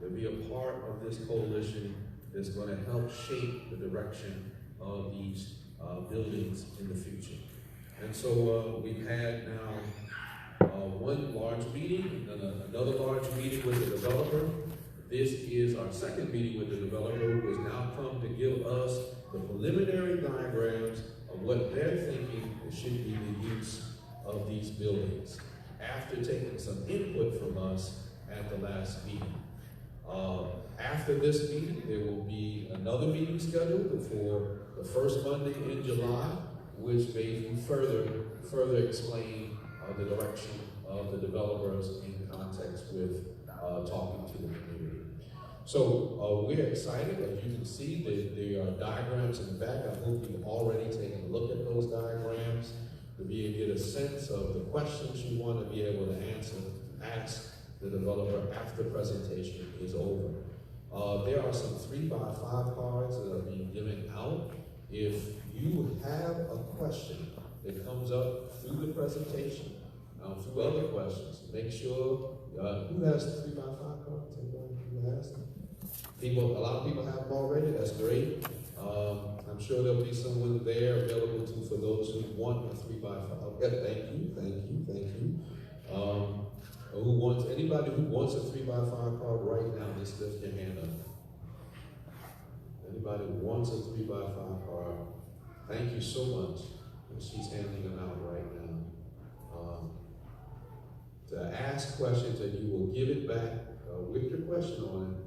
to be a part of this coalition that's going to help shape the direction of these buildings in the future. And so we've had now one large meeting, and another large meeting with the developer. This is our second meeting with the developer, who has now come to give us the preliminary diagrams of what they're thinking should be the use of these buildings, after taking some input from us at the last meeting. After this meeting, there will be another meeting scheduled for the first Monday in July, which may further explain the direction of the developers in context with talking to the community. So we're excited. As you can see, there are diagrams in the back. I hope you've already taken a look at those diagrams to be able to get a sense of the questions you want to be able to ask the developer after the presentation is over. There are some 3x5 cards that are being given out. If you have a question that comes up through the presentation, through other questions, make sure, who has 3x5 cards? Anybody who has them? A lot of people have them already. That's great. I'm sure there'll be someone there available to for those who want a 3x5. Okay, thank you. Anybody who wants a 3x5 card right now, just lift your hand up. Anybody who wants a 3x5 card, thank you so much. And she's handing them out right now. To ask questions, and you will give it back with your question on it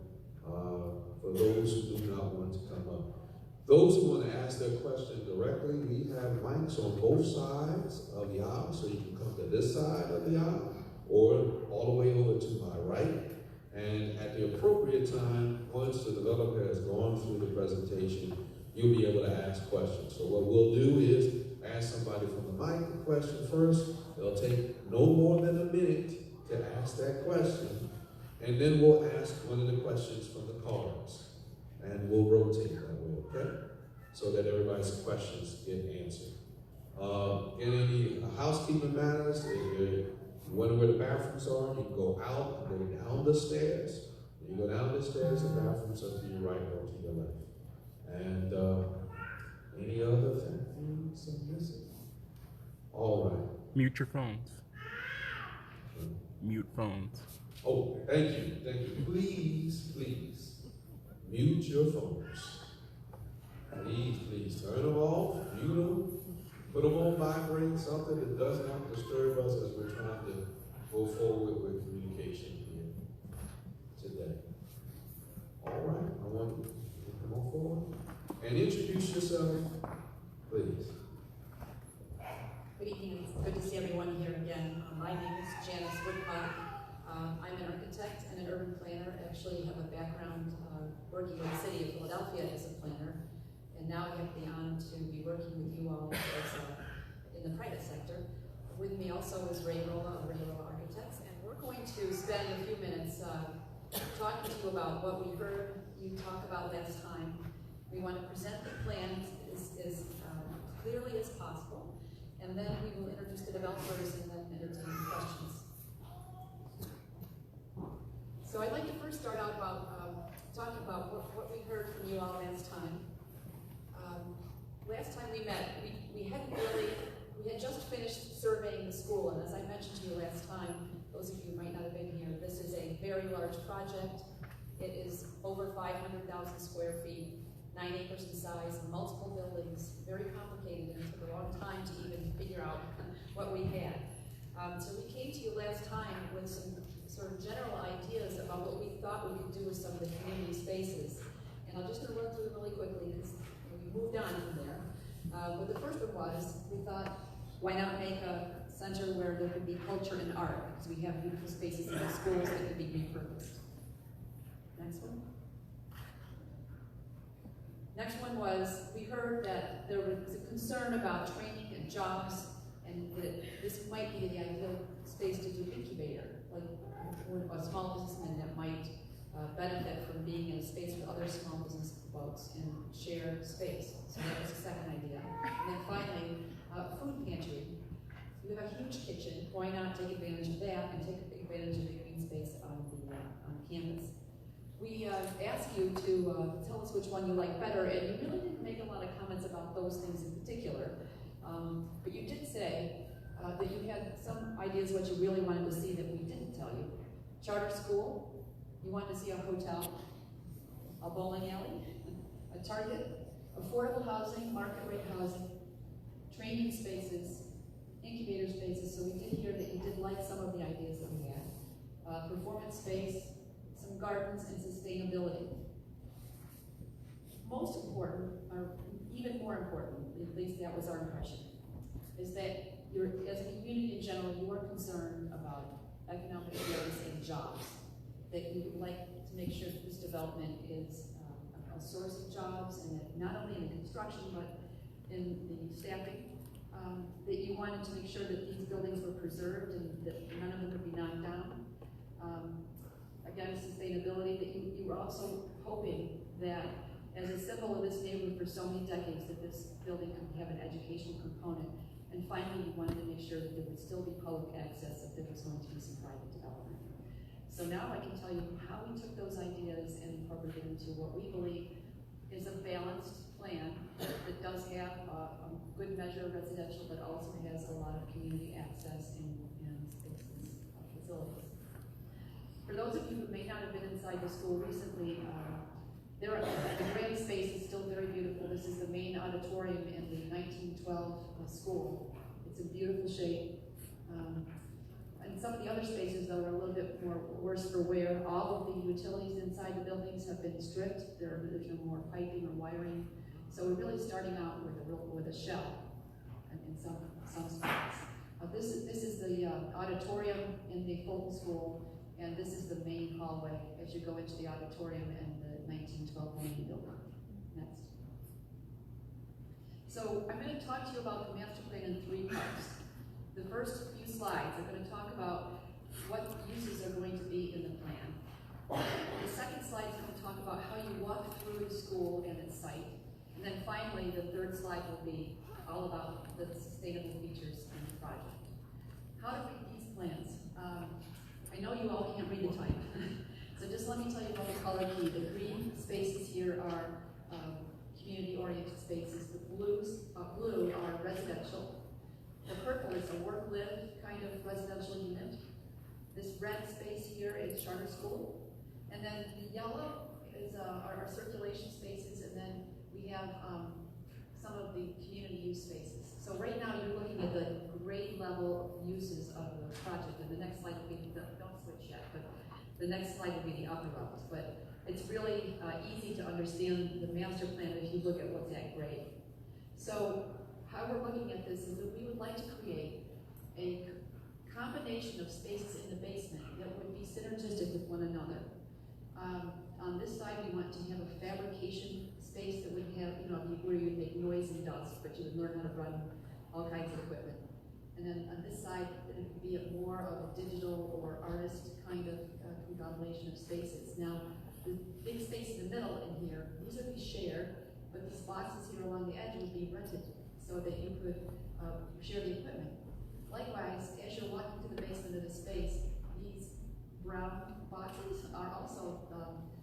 for those who do not want to come up. Those who want to ask their question directly, we have mics on both sides of the aisle, so you can come to this side of the aisle or all the way over to my right. And at the appropriate time, once the developer has gone through the presentation, you'll be able to ask questions. So what we'll do is ask somebody from the mic a question first. They'll take no more than a minute to ask that question. And then we'll ask one of the questions from the cards. And we'll rotate that way, okay? So that everybody's questions get answered. In any housekeeping matters, if you wonder where the bathrooms are, you can go out and go down the stairs. When you go down the stairs, the bathrooms are to your right or to your left. And any other things I'm missing? All right. Mute your phones. Mute phones. Oh, thank you. Please, mute your phones. Please turn them off, mute them, put them on vibrate, something that does not disturb us as we're trying to go forward with communication here today. All right, I want you to come on forward and introduce yourself, please. Good evening. It's good to see everyone here again. My name is Janice Woodcock. I'm an architect and an urban planner. I actually have a background working in the city of Philadelphia as a planner, and now I have the honor to be working with you all in the private sector. With me also is Rola of Rola Architects, and we're going to spend a few minutes talking to you about what we heard you talk about last time. We want to present the plan as clearly as possible, and then we will introduce the developers and then entertain questions. So I'd like to first start out about talking about what we heard from you all last time. Last time we met, we had just finished surveying the school, and as I mentioned to you last time, those of you who might not have been here, this is a very large project. It is over 500,000 square feet, 9 acres in size, multiple buildings, very complicated, and it took a long time to even figure out what we had. So we came to you last time with some sort of general ideas about what we thought we could do with some of the community spaces. And I'm just going to run through them really quickly because we moved on from there. But the first one was, we thought, why not make a center where there could be culture and art? Because we have beautiful spaces in the schools that could be repurposed. Next one. Next one was, we heard that there was a concern about training and jobs, and that this might be the ideal space to do incubator, like a small businessman that might benefit from being in a space with other small business folks and share space. So that was the second idea. And then finally, food pantry. We have a huge kitchen. Why not take advantage of that and take advantage of the green space on campus? we asked you to tell us which one you like better, and you really didn't make a lot of comments about those things in particular. But you did say that you had some ideas what you really wanted to see that we didn't tell you. Charter school, you wanted to see a hotel, a bowling alley, a Target, affordable housing, market rate housing, training spaces, incubator spaces. So we did hear that you did like some of the ideas that we had. Performance space, some gardens, and sustainability. Most important, or even more important, at least that was our impression, is that as a community in general, you are concerned about economic growth and jobs, that you would like to make sure that this development is a source of jobs, and that not only in the construction, but in the staffing, that you wanted to make sure that these buildings were preserved and that none of them would be knocked down. Again, sustainability, that you were also hoping that as a symbol of this neighborhood for so many decades, that this building could have an educational component. And finally, you wanted to make sure that there would still be public access if there was going to be some private development. So now I can tell you how we took those ideas and incorporated them into what we believe is a balanced plan that does have a good measure of residential, but also has a lot of community access and spaces, facilities. For those of you who may not have been inside the school recently, the grand space is still very beautiful. This is the main auditorium in the 1912 school. It's in beautiful shape. And some of the other spaces, though, are a little bit more worse for wear. All of the utilities inside the buildings have been stripped. There's no more piping or wiring. So we're really starting out with a shell in some spots. This is the auditorium in the Fulton School, and this is the main hallway as you go into the auditorium and the 1912 main building. Next. So I'm going to talk to you about the master plan in 3 parts. The first few slides are going to talk about what uses are going to be in the plan. The second slide is going to talk about how you walk through the school and its site. And then finally, the third slide will be all about the sustainable features in the project. How to read these plans. I know you all can't read the type. So just let me tell you about the color key. The green spaces here are community-oriented spaces. The blue are residential. The purple is a work-live kind of residential unit. This red space here is charter school. And then the yellow is our circulation spaces, and then we have some of the community use spaces. So right now you're looking at the grade level uses of the project, and the next slide will be, don't switch yet, but the next slide will be the upper levels. But it's really easy to understand the master plan if you look at what's at grade. So how we're looking at this is that we would like to create a combination of spaces in the basement that would be synergistic with one another. On this side, we want to have a fabrication space that would have, where you would make noise and dust, but you would learn how to run all kinds of equipment. And then on this side, it would be more of a digital or artist kind of conglomeration of spaces. Now, the big space in the middle in here, these would be shared, but these boxes here along the edge would be rented so that you could share the equipment. Likewise, as you're walking to the basement of the space, these brown boxes are also,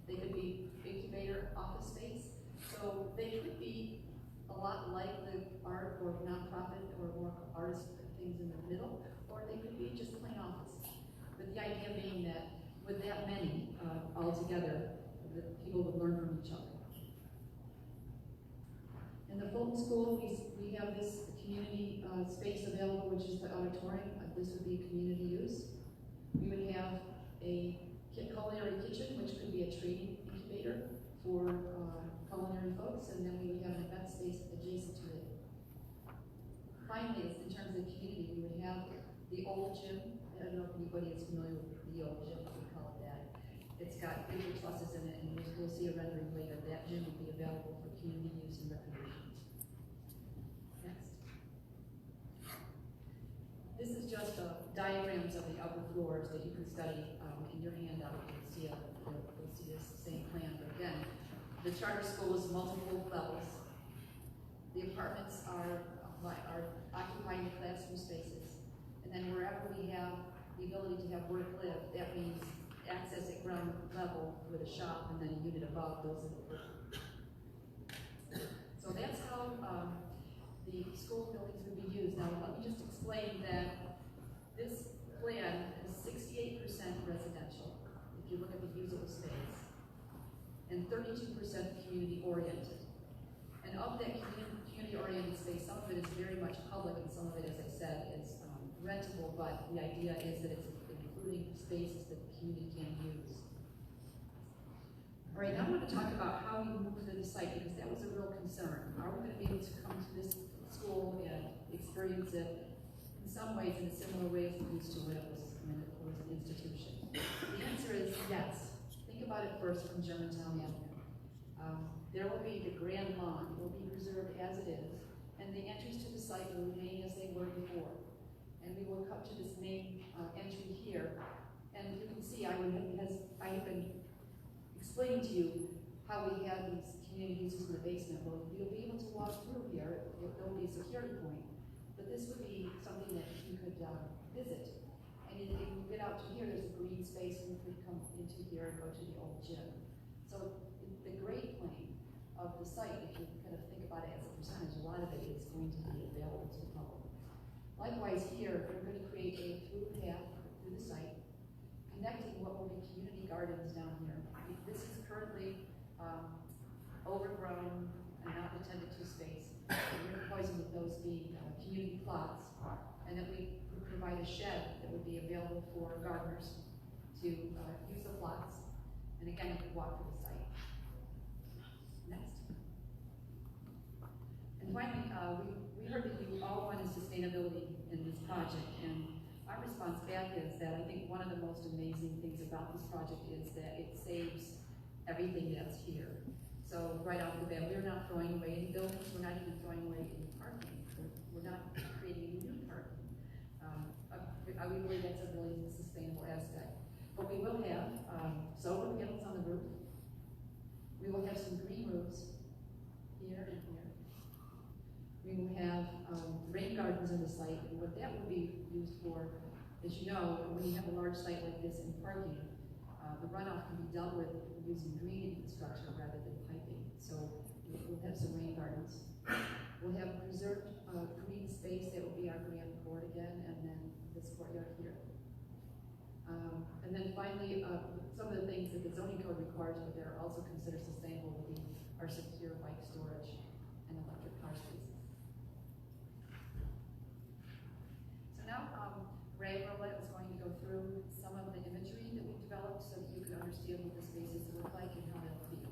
they could be incubator office space. So they could be a lot like the art or nonprofit or more artist things in the middle, or they could be just plain office. But the idea being that with that many all together, the people would learn from each other. In the Fulton School, we have this community space available, which is the auditorium. This would be community use. We would have a culinary kitchen, which could be a training incubator for culinary folks, and then we would have an event space adjacent to it. Finally, in terms of the community, we would have the old gym. I don't know if anybody is familiar with the old gym, we call it that. It's got paper trusses in it, and we'll see a rendering later. That gym would be available for community use and recreation. Next. This is just diagrams of the upper floors that you can study in your handout. You'll see this same plan, but again, the charter school is multiple levels. The apartments are occupying the classroom spaces. And then wherever we have the ability to have work-live, that means access at ground level with a shop and then a unit above. Those are the So that's how the school buildings would be used. Now let me just explain that this plan is 68% residential, if you look at the usable space, and 32% community-oriented. And of that community-oriented space, some of it is very much public, and some of it, as I said, is rentable, but the idea is that it's including spaces that the community can use. All right, now I want to talk about how you move through the site, because that was a real concern. Are we going to be able to come to this school and experience it in some ways in a similar way as we used to when it was an institution? The answer is yes. Think about it first from Germantown Avenue. There will be the grand lawn, will be preserved as it is, and the entries to the site will remain as they were before. And we will come to this main entry here, and you can see I have been explaining to you how we have these community uses in the basement. Well, you'll be able to walk through here. There will be a security point, but this would be something that you could visit. And if you get out to here, there's a green space, and you could come into here and go to the old gym. So the grade plane of the site, if you kind of think about it as a percentage, a lot of it is going to be available to the public. Likewise here, we're going to create a through path through the site, connecting what will be community gardens down here. This is currently overgrown and not attended to space. We're proposing that those be community plots, and that we would provide a shed that would be available for gardeners to use the plots. And again, you could walk through the site. Next. And finally, we heard that you all wanted sustainability in this project, and our response back is that I think one of the most amazing things about this project is that it saves everything that's here. So right off the bat, we're not throwing away any buildings, we're not even throwing away any parking. We're not creating any new parking. We believe that's a really sustainable aspect. But we will have solar panels on the roof. We will have some green roofs here and here. We will have rain gardens on the site, and what that will be used for, as you know, when you have a large site like this in parking, the runoff can be dealt with using green infrastructure rather than piping. So we'll have some rain gardens. We'll have preserved green space that will be our grand court again, and then this courtyard here. And then finally, some of the things that the zoning code requires, but they're also considered sustainable, will be our secure bike storage and electric car spaces. So now, Rola is going to go through some of the imagery that we've developed so that you can understand what the spaces look like and how they'll feel.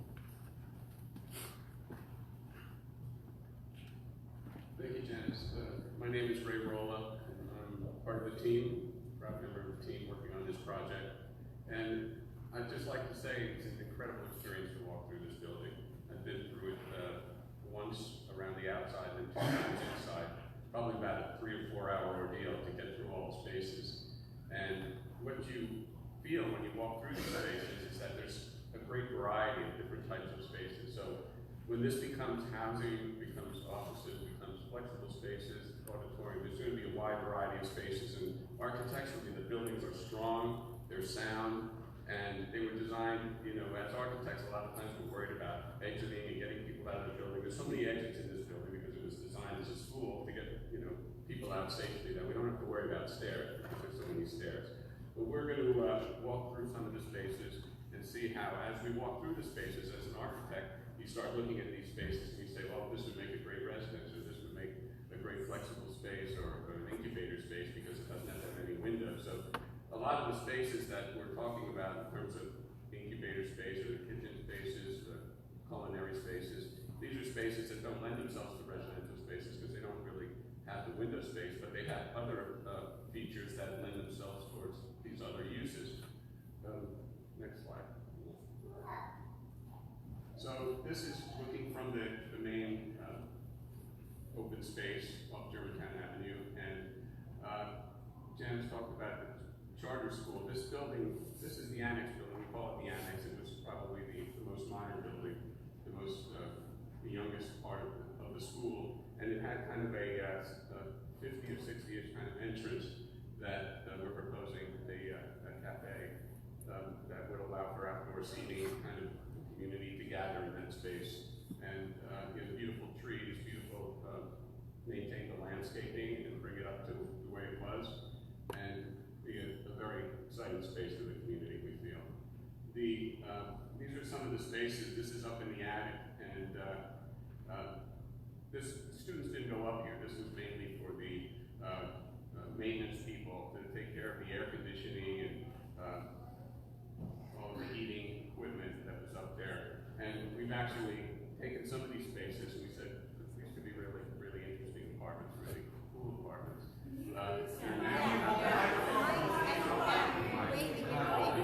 Thank you, Janice. My name is Rola, and I'm part of the team, proud member of the team working on this project. And I'd just like to say it's an incredible experience to walk through this building. I've been through it once around the outside and 2 times inside. Probably about a 3 or 4 hour ordeal to get through all the spaces. And what you feel when you walk through the spaces is that there's a great variety of different types of spaces. So when this becomes housing, becomes offices, becomes flexible spaces, auditorium, there's going to be a wide variety of spaces. And architecturally, the buildings are strong, they're sound, and they were designed, you know, as architects, a lot of times we're worried about exiting and getting people out of the building. There's so many exits in this building because it was designed as a school to get, you know, people out safely that we don't have to worry about stairs because there's so many stairs. But we're going to walk through some of the spaces and see how, as we walk through the spaces as an architect, you start looking at these spaces and you say, well, this would make a great residence, or this would make a great flexible space, or an incubator space because it doesn't have that many windows. So a lot of the spaces that we're talking about in terms of incubator space or the kitchen spaces, culinary spaces, these are spaces that don't lend themselves to residential spaces because they don't really have the window space, but they have other features that lend themselves towards these other uses. Next slide. So this is looking from the main open space off Germantown Avenue, and Janice talked about the charter school. This building, this is the annex building. We call it the annex. It was probably the most modern building, the youngest part of the school, and it had kind of a 50 or 60-ish kind of entrance that we're proposing a cafe that would allow for outdoor seating, kind of community to gather in that space. And you know, beautiful trees, beautiful, maintain the landscaping and bring it up to the way it was, and be a very exciting space for the community, we feel. These are some of the spaces. This is up in the attic, and students didn't go up here. This was mainly for the maintenance people to take care of the air conditioning and all of the heating equipment that was up there. And we've actually taken some of these spaces, we said these could be really, really interesting apartments, really cool apartments. You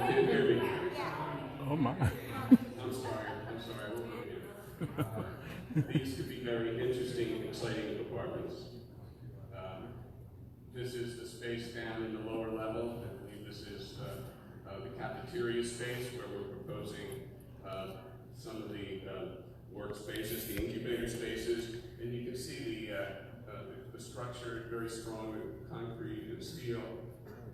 can't hear me. Oh my. I'm sorry, I won't go here. These could be very interesting and exciting apartments. This is the space down in the lower level. I believe this is the cafeteria space where we're proposing some of the workspaces, the incubator spaces, and you can see the structure very strong with concrete and steel,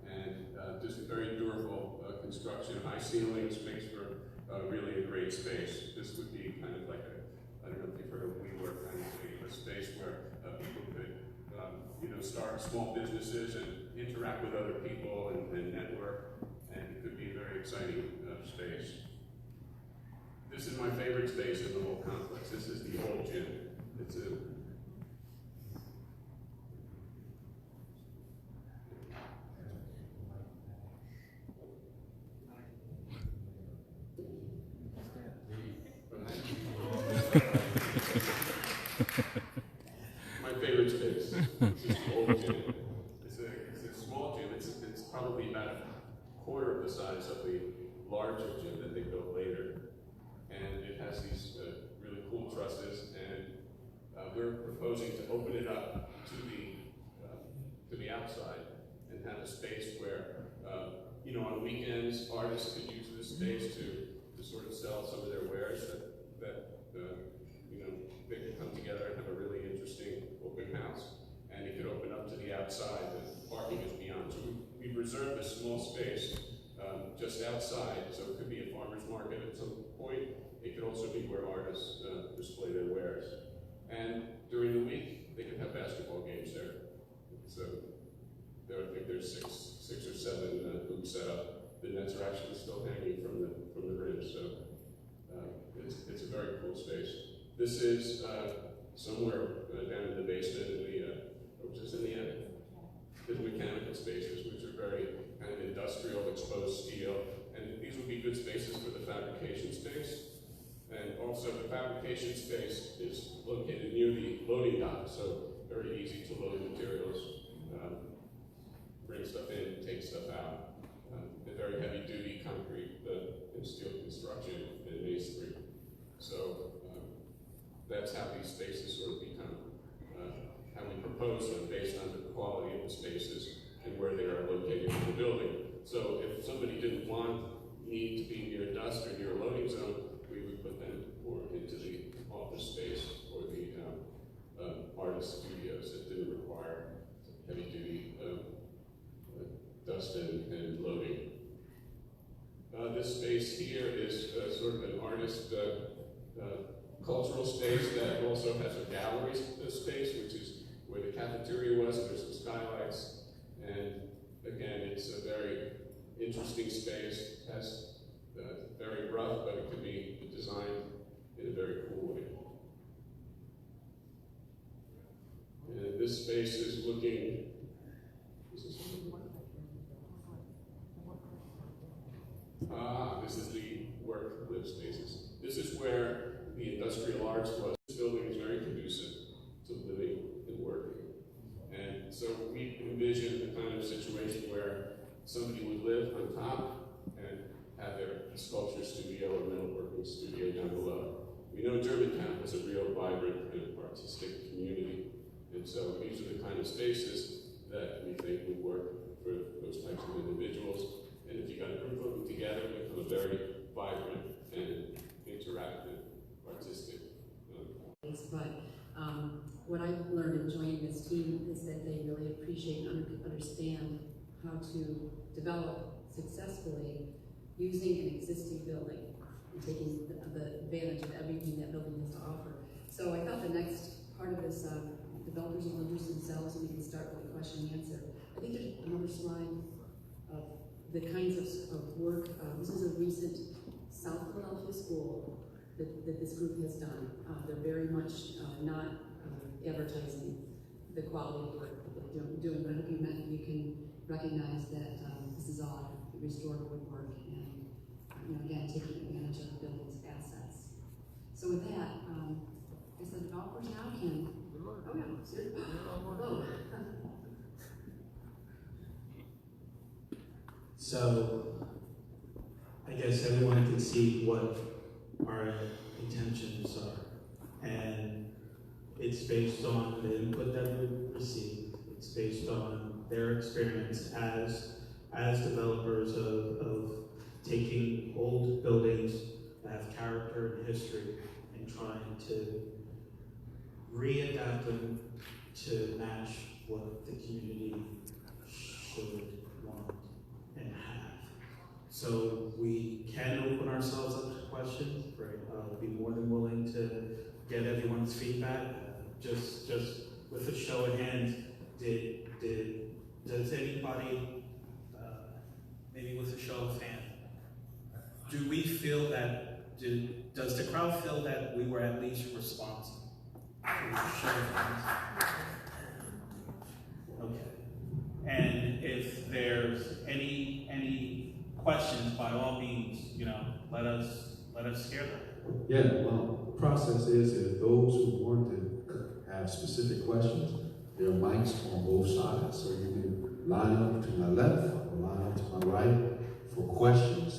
and just a very durable construction. High ceilings makes for really a great space. This would be kind of like I don't know if you've heard of WeWork, kind of a space where people could you know, start small businesses and interact with other people and network, and it could be a very exciting space. This is my favorite space in the whole complex. This is the old gym. It's a my favorite space. This is the old gym. It's a small gym. It's probably about a quarter of the size of the larger gym that they built later. And it has these really cool trusses, and we're proposing to open it up to the outside and have a space where, you know, on weekends, artists could use this space to sort of sell some of their wares that you know, they could come together and have a really interesting open house. And it could open up to the outside, the parking is beyond. So we've reserved a small space just outside, so it could be a farmer's market at some point. It could also be where artists display their wares. And during the week, they could have basketball games there. So I think there's six or seven hoops set up. The nets are actually still hanging from the rim, so it's a very cool space. This is somewhere down in the basement in the, or just in the attic. The mechanical spaces, which are very kind of industrial, exposed steel, and these would be good spaces for the fabrication space. And also the fabrication space is located near the loading dock, so very easy to load materials, bring stuff in, take stuff out. Very heavy duty concrete and steel construction and masonry. So that's how these spaces sort of become, how we propose them based on the quality of the spaces and where they are located in the building. So if somebody didn't need to be near dust or near a loading zone, we would put them more into the office space or the artist studios that didn't require heavy duty dust and loading. This space here is sort of an artist cultural space that also has a gallery space, which is where the cafeteria was, and there's some skylights. And again, it's a very interesting space. It has very rough, but it could be designed in a very cool way. And this space is looking. This is the work live spaces. This is where the industrial arts was. This building is very conducive to living and working. And so we envisioned a kind of situation where somebody would live on top and have their sculpture studio or metalworking studio down below. We know Germantown has a real vibrant and artistic community. And so these are the kind of spaces that we think would work for those types of individuals. And if you got a group of them together, it becomes a very vibrant and interactive, artistic. But what I've learned in joining this team is that they really appreciate and understand how to develop successfully using an existing building and taking the advantage of everything that building has to offer. So I thought the next part of this, developers will introduce themselves and we can start with a question and answer. I think there's another slide of the kinds of work. This is a recent South Philadelphia school that this group has done. They're very much not advertising the quality of work that they're doing, but I hope you can recognize that this is all restored woodwork and, again, taking advantage of the building's assets. So with that, I guess the developers now can, oh yeah, seriously. Whoa. So, I guess everyone can see what our intentions are. And it's based on the input that we received. It's based on their experience as developers of taking old buildings that have character and history and trying to readapt them to match what the community should want and have. So we can open ourselves up to questions. Right? I'll be more than willing to get everyone's feedback. Just with a show of hands, does anybody, maybe with a show of hands, do we feel that, does the crowd feel that we were at least responsive? Show of hands. Okay. And if there's any questions, by all means, let us hear them. Yeah, well, the process is if those who want to have specific questions, there are mics on both sides, so you can line up to my left or line up to my right for questions.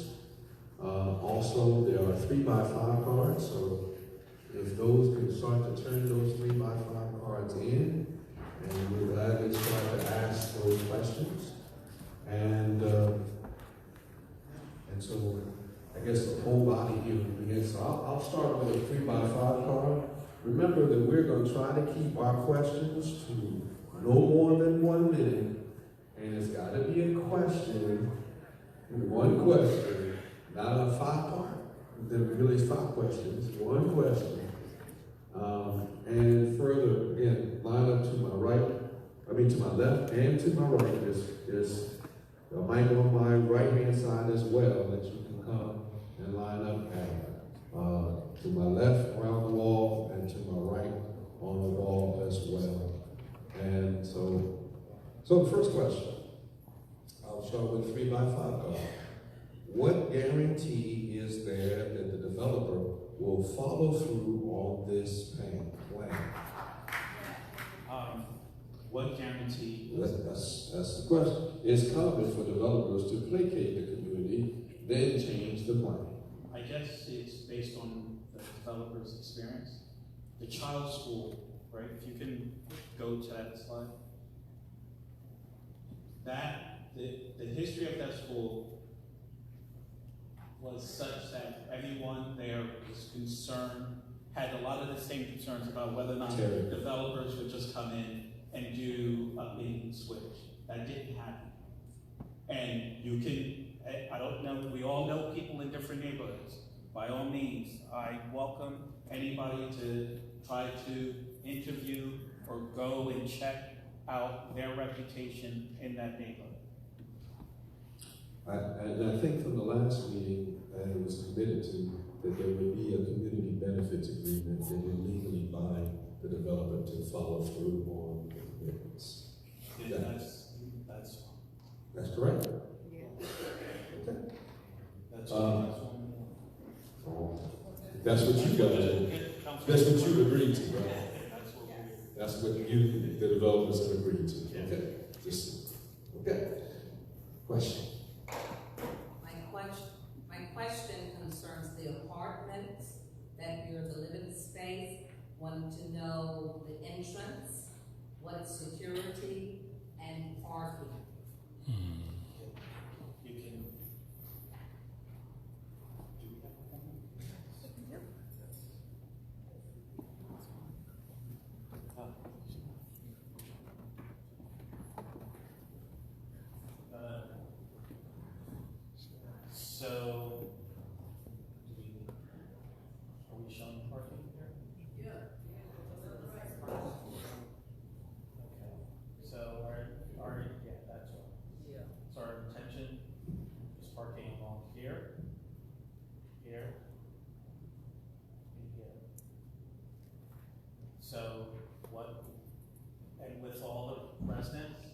Also, there are 3x5 cards, so if those can start to turn those 3x5 cards in, and we'll gladly start to ask those questions. And so I guess the whole body here will begin. So I'll start with a 3x5 card. Remember that we're going to try to keep our questions to no more than 1 minute. And it's got to be a question, one question, not a 5-part. There really is 5 questions, one question. And further, again, line up to my to my left and to my right. There's a mic on my right-hand side as well that you can come and line up at. To my left around the wall and to my right on the wall as well. And so the first question, I'll start with 3x5 card. What guarantee is there that the developer will follow through on this plan? What guarantee? That's the question. It's common for developers to placate the community, then change the plan. I guess it's based on the developer's experience. The child school, right? If you can go to that slide. The history of that school was such that everyone there was concerned, had a lot of the same concerns about whether or not developers would just come in and do a bait and switch. That didn't happen. And you can, I don't know, we all know people in different neighborhoods. By all means, I welcome anybody to try to interview or go and check out their reputation in that neighborhood. And I think from the last meeting, it was committed to that there would be a community benefits agreement that would legally bind the developer to follow through on the commitments. Yeah, That's correct? Yeah. Okay. That's That's what you got to. That's what you agreed to, right? That's what you, the developers, have agreed to. Okay. Okay. Question. My question concerns the apartments that you're the living space. Wanted to know the entrance, what security, and parking. You can. So and with all the residents,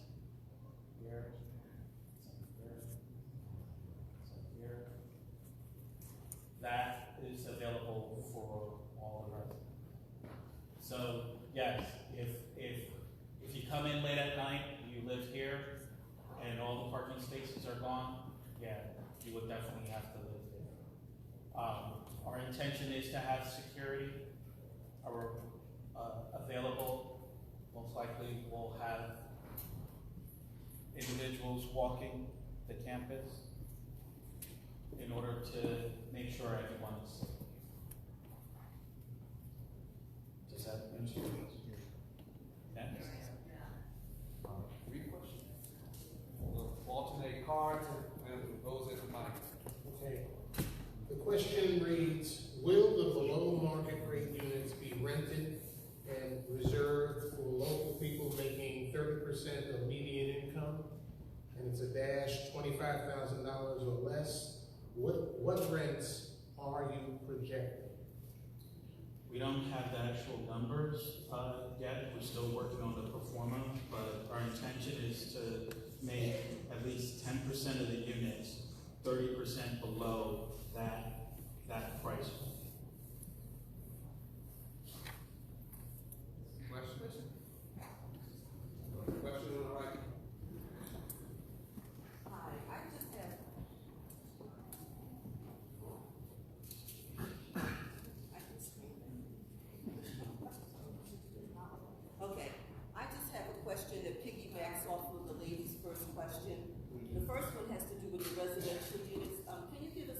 here, here, that is available for all the residents. So yes, if you come in late at night, you live here, and all the parking spaces are gone, yeah, you would definitely have to live there. Our intention is to have security available. Most likely we'll have individuals walking the campus in order to make sure everyone is safe. Does that answer your question? Next. Three questions. We'll alternate cards and those at the mic. Okay. The question reads, will the below market rate units be rented and reserved for local people making 30% of median income? And it's a dash $25,000 or less. What rents are you projecting? We don't have the actual numbers yet. We're still working on the pro forma, but our intention is to make at least 10% of the units 30% below that price. Question? Question on the right. Hi, I just have. Okay, I just have a question that piggybacks off of the lady's first question. The first one has to do with the residential units. Can you give us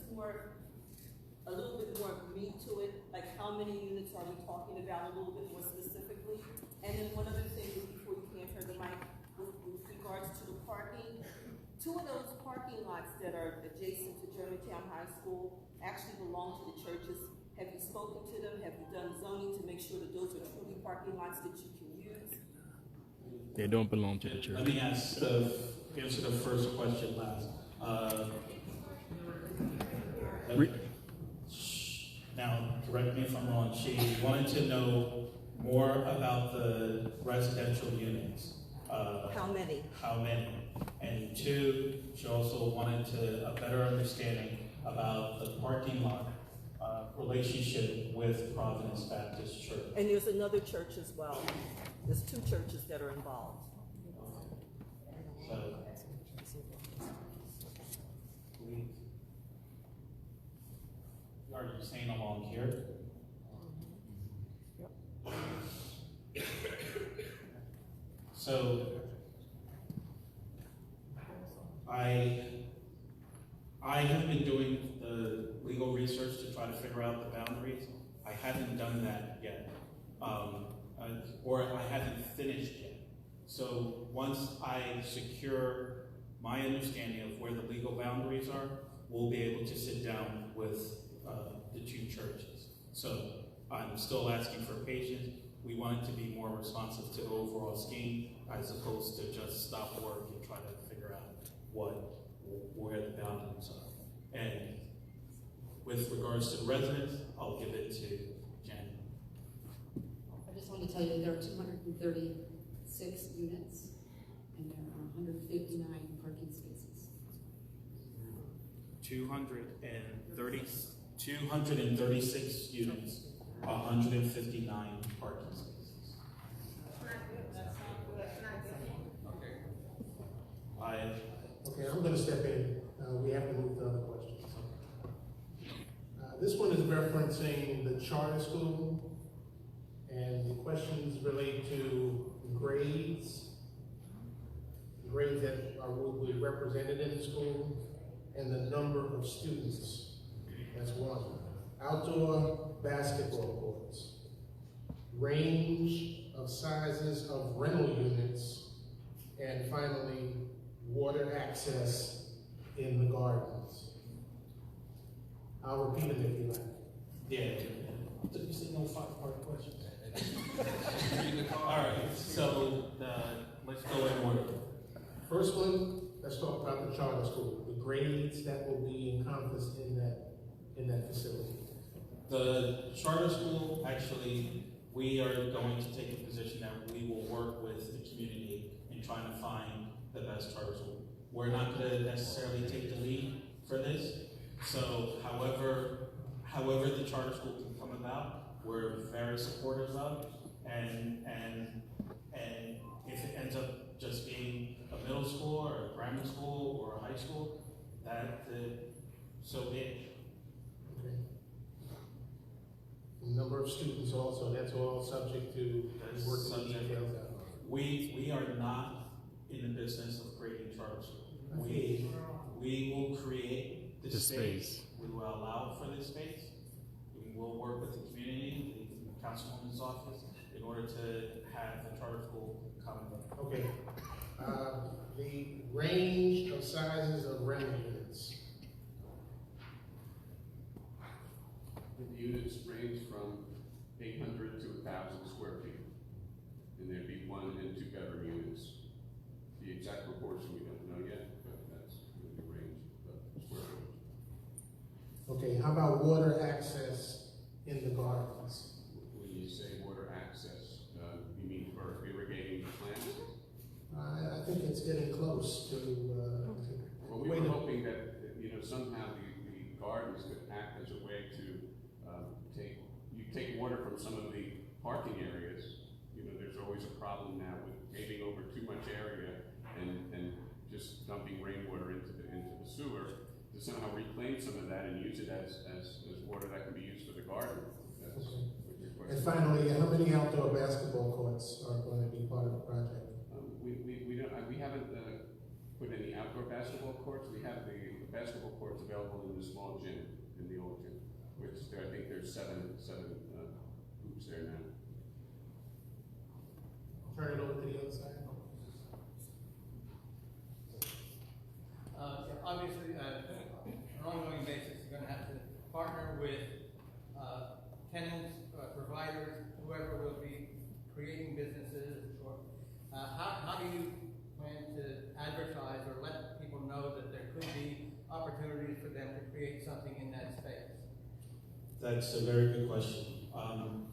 a little bit more meat to it? Like how many units are we talking about a little bit more specifically? And then one other thing before you can't turn the mic, with regards to the parking, two of those parking lots that are adjacent to Germantown High School actually belong to the churches. Have you spoken to them? Have you done zoning to make sure that those are truly parking lots that you can use? They don't belong to the church. Let me answer the first question last. Now, correct me if I'm wrong, she wanted to know more about the residential units. How many? How many? And two, she also wanted a better understanding about the parking lot relationship with Providence Baptist Church. And there's another church as well. There's two churches that are involved. So, are you saying along here? So, I have been doing the legal research to try to figure out the boundaries. I haven't done that yet, or I haven't finished yet. So once I secure my understanding of where the legal boundaries are, we'll be able to sit down with the two churches. So I'm still asking for patience. We want it to be more responsive to the overall scheme as opposed to just stop work and try to figure out where the boundaries are. And with regards to the residents, I'll give it to Jen. I just want to tell you there are 236 units and there are 159 parking spaces. 236 units, 159 parking spaces. Okay, I'm going to step in. We have to move to other questions. This one is referencing the charter school, and the questions relate to grades that will be represented in the school, and the number of students. That's one. Outdoor basketball courts, range of sizes of rental units, and finally, water access in the gardens. I'll repeat it if you like. Yeah. You said no 5-part question. All right, so let's go in order. First one, let's talk about the charter school, the grades that will be encompassed in that facility. The charter school actually we are going to take a position that we will work with the community in trying to find the best charter school. We're not going to necessarily take the lead for this. So however the charter school can come about, we're very supportive of, and if it ends up just being a middle school or a grammar school or a high school, so be it. Okay. The number of students also, that's all subject to working the details out. We are not in the business of creating charter schools. We will create the space. We will allow for this space. We will work with the community, the councilwoman's office, in order to have the charter school come about. Okay. The range of sizes of rental units. The units range from 800 to 1,000 square feet. And there'd be 1 and 2 bedroom units. The exact proportion we don't know yet, but that's the range of square footage. Okay, how about water access in the gardens? When you say water access, you mean for irrigating the plants? I think it's getting close to Well, we were hoping that, somehow the gardens could act as a way to take water from some of the parking areas. There's always a problem now with paving over too much area and just dumping rainwater into the sewer, to somehow reclaim some of that and use it as water that can be used for the garden. That's what your question. And finally, how many outdoor basketball courts are going to be part of the project? We haven't put any outdoor basketball courts. We have the basketball courts available in the small gym, in the old gym, which I think there's seven hoops there now. Turn it over to the other side. Obviously, on an ongoing basis, you're going to have to partner with tenants, providers, whoever will be creating businesses. Or how do you plan to advertise or let people know that there could be opportunities for them to create something in that space? That's a very good question.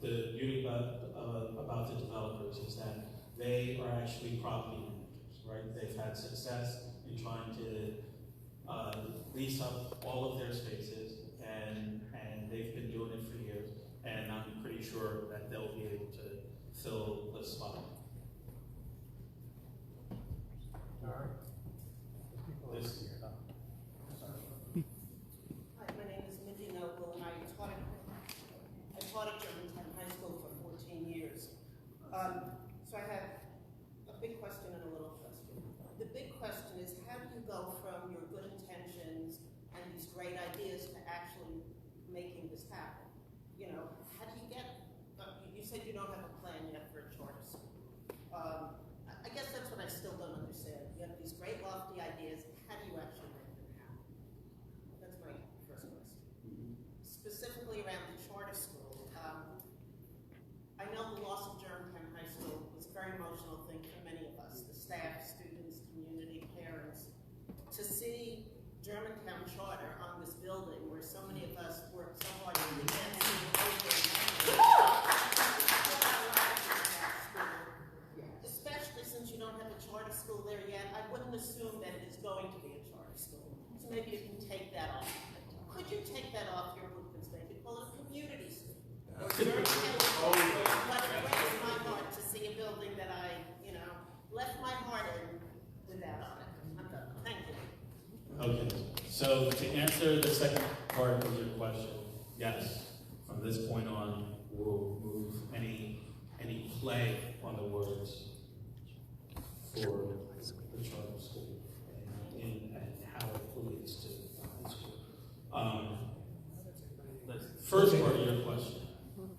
The beauty about the developers is that they are actually property managers, right? They've had success in trying to lease up all of their spaces, and they've been doing it for years, and I'm pretty sure that they'll be able to fill the spot. All right. This, Hi, my name is Mindy Noble, and I taught at Germantown High School for 14 years. So I have a big question and a little question. The big question is, how do you go from your good intentions and these great ideas to actually making this happen? How do you get, you said you don't have a plan yet for a charter school. I guess that's what I still don't understand. You have these great lofty ideas, how do you actually make them happen? That's my first question. Specifically around the charter school, I know the loss of Germantown High School was a very emotional thing for many of us, the staff, students, community, parents. To see Germantown Charter on this building where so many of us worked so hard to get especially since you don't have a charter school there yet, I wouldn't assume that it is going to be a charter school. So maybe you can take that off. Could you take that off your blueprints? Maybe call it a community school. Or but it breaks my heart to see a building that I, left my heart in with that on it. I'm done. Thank you. okay, so to answer the second part of your question, yes, from this point on, we'll move any play on the words for the charter school and how it relates to the high school. The first part of your question,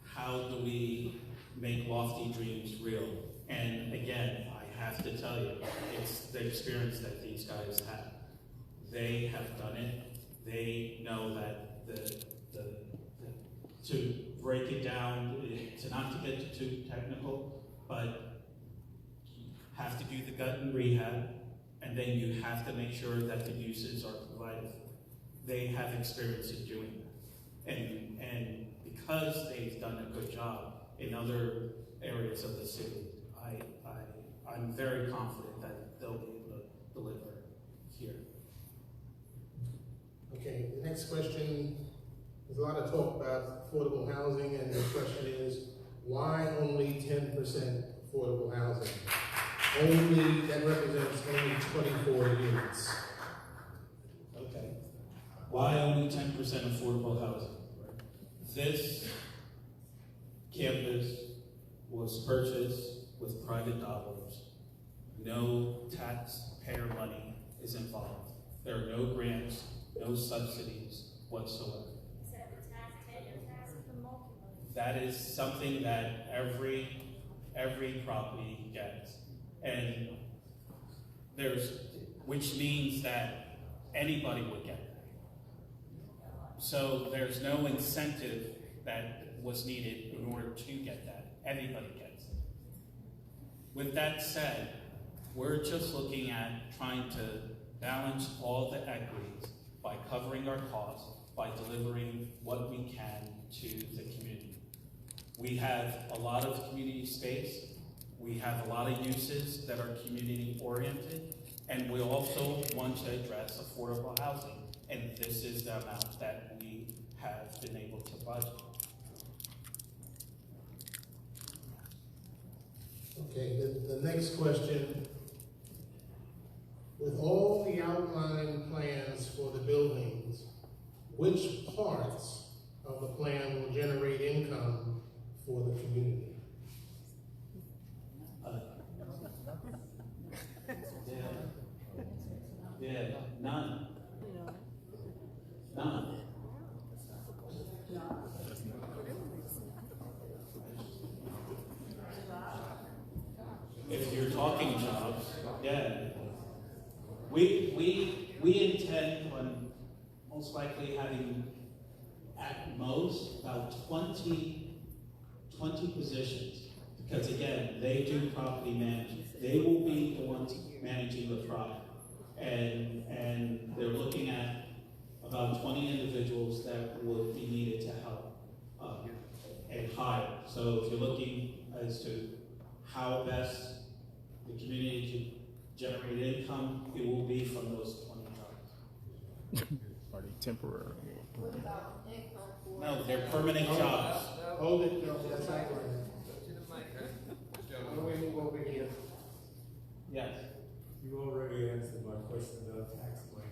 how do we make lofty dreams real? And again, I have to tell you, it's the experience that these guys have. They have done it. They know that to break it down, to not to get too technical, but you have to do the gut and rehab, and then you have to make sure that the uses are provided for. They have experience in doing that. And because they've done a good job in other areas of the city. I'm very confident that they'll be able to deliver here. Okay, the next question, there's a lot of talk about affordable housing, and the question is, why only 10% affordable housing? That represents only 24 units. Okay. Why only 10% affordable housing? This campus was purchased with private dollars. No taxpayer money is involved. There are no grants, no subsidies whatsoever. That is something that every property gets. And which means that anybody would get that. So there's no incentive that was needed in order to get that. Everybody gets it. With that said, we're just looking at trying to balance all the equities by covering our costs, by delivering what we can to the community. We have a lot of community space. We have a lot of uses that are community oriented, and we also want to address affordable housing. And this is the amount that we have been able to budget. Okay, the next question. With all the outline plans for the buildings, which parts of the plan will generate income for the community? None. None. If you're talking jobs, yeah. We intend on most likely having at most about 20 positions, because again, they do property management. They will be the ones managing the property. And they're looking at about 20 individuals that will be needed to help and hire. So if you're looking as to how best the community can generate income, it will be from those 20 jobs. Are they temporary? No, they're permanent jobs. Hold it, no, that's not right. Why don't we move over here? Yes. You already answered my question about tax money.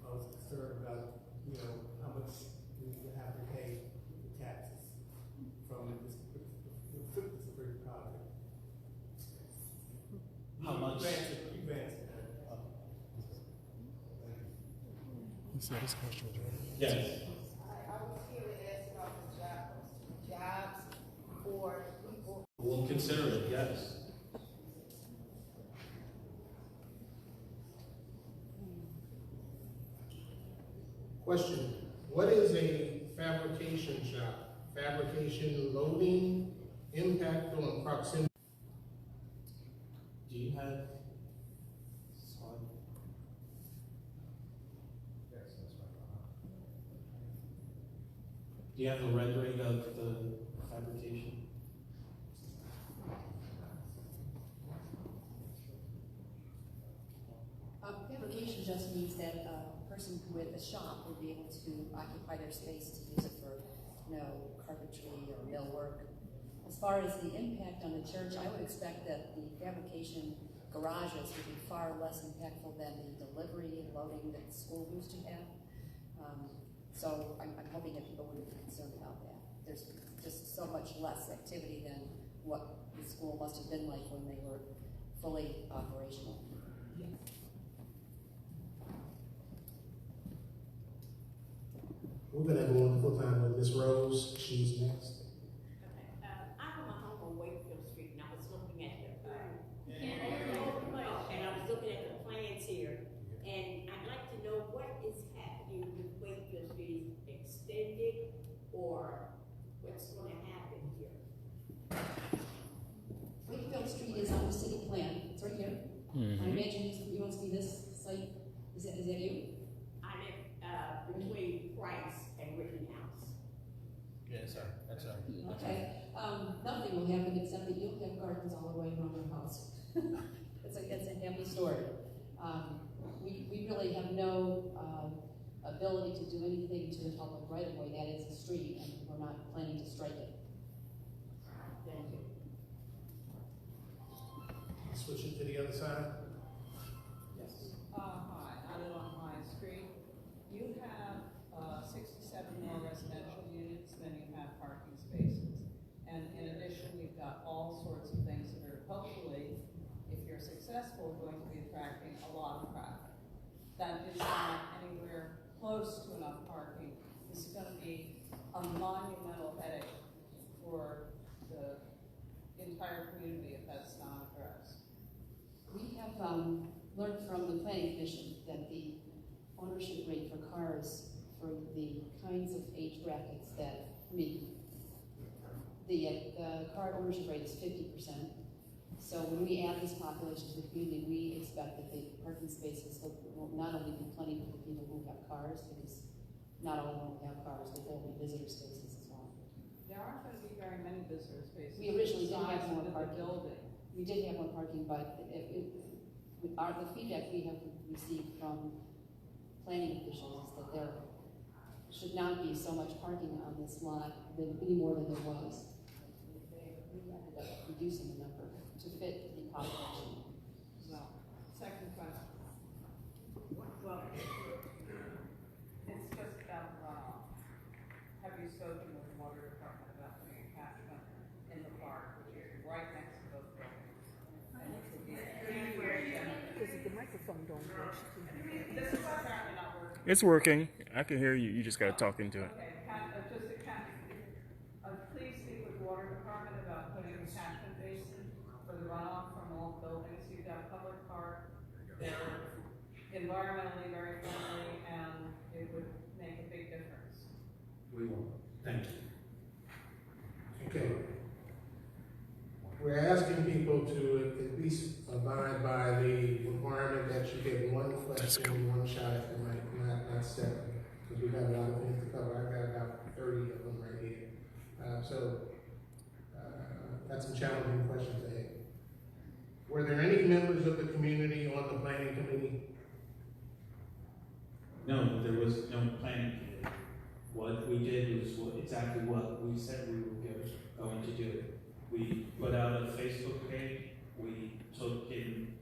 I was concerned about, how much we have to pay in taxes from this project. How much? You've answered that. You said this question was right. Yes. I was here to ask about the jobs for people. We'll consider it, yes. Question, what is a fabrication shop? Fabrication loading, impact on proximity? Do you have? Do you have a rendering of the fabrication? Fabrication just means that a person with a shop will be able to occupy their space to use it for, carpentry or millwork. As far as the impact on the church, I would expect that the fabrication garages would be far less impactful than the delivery and loading that the school used to have. So I'm hoping that people wouldn't be concerned about that. There's just so much less activity than what the school must have been like when they were fully operational. We're gonna have a wonderful time with Ms. Rose. She's next. Okay. I'm on my home on Wakefield Street, and I was looking at and I was looking at the plans here, and I'd like to know what is happening with Wakefield Street. Extended, or what's going to happen here? Wakefield Street is on the city plan. It's right here. Mm-hmm. I imagine you want to see this site. Is that you? I live between Price and Rittenhouse. Yes. Yes, sir. That's right. Okay, nothing will happen except that you'll have gardens all the way around your house. It's a happy story. We really have no ability to do anything to the public right of way. That is a street, and we're not planning to strike it. Thank you. Switch it to the other side. Yes. Hi, I live on High Street. You have 67 more residential units than you have parking spaces. And in addition, you've got all sorts of things that are hopefully, if you're successful, going to be attracting a lot of traffic. That is not anywhere close to enough parking. This is going to be a monumental headache for the entire community if that's not addressed. We have learned from the Planning Commission that the ownership rate for cars for the kinds of age brackets that, the car ownership rate is 50%. So when we add this population to the community, we expect that the parking spaces will not only be plenty for the people who have cars, because not all of them have cars, but there will be visitor spaces as well. There aren't going to be very many visitor spaces. We originally did have Size more of the parking. building. We did have more parking, but the feedback we have received from planning officials is that there should not be so much parking on this lot, any more than there was. We ended up reducing the number to fit the population. Well, second question. Well, it's just about runoff. Have you spoken with the water department about putting a catchment in the park, which is right next to those buildings? And it could be anywhere. Because the microphone don't work. This is apparently not working. It's working. I can hear you. You just got to talk into it. Okay, please speak with the water department about putting a catchment basin for the runoff from all buildings. You've got public park, they're environmentally very friendly, and it would make a big difference. We will. Thank you. Okay. We're asking people to at least abide by the requirement that you get one question, one shot at the mic, not seven, because we've got a lot of things to cover. I've got about 30 of them right here. Got some challenging questions ahead. Were there any members of the community on the planning committee? No, there was no planning committee. What we did was exactly what we said we were going to do. We put out a Facebook page, we took in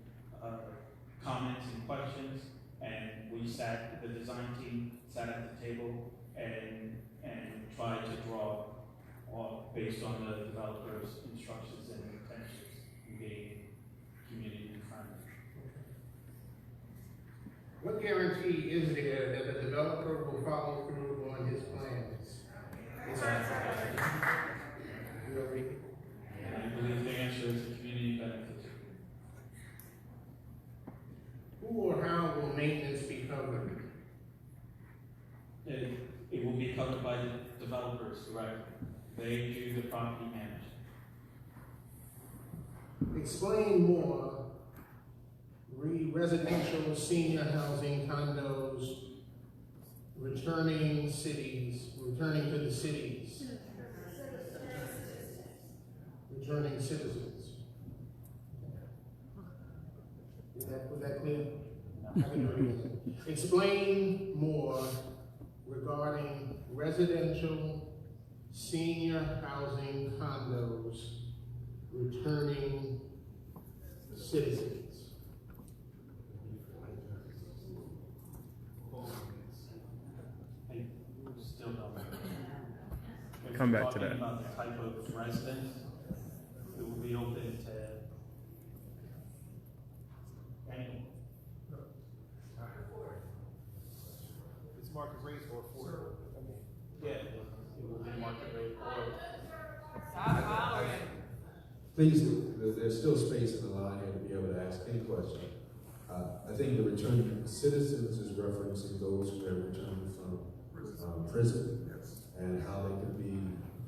comments and questions, and we the design team sat at the table and tried to draw based on the developer's instructions and intentions and being community friendly. What guarantee is there that the developer will follow through on his plans? You agree? I believe the answer is the community benefits. Who or how will maintenance be covered? It will be covered by the developers directly. They do the property management. Explain more. Residential, senior housing, condos, returning to the cities. Returning citizens. Was that clear? Explain more regarding residential, senior housing, condos, returning citizens. Still don't. Come back to that. About the type of residence, it will be open to anyone. It's market rate or affordable? Yeah, it will be market rate or. Please, there's still space in the line here to be able to ask any question. I think the returning citizens is referencing those who have returned from prison and how they can be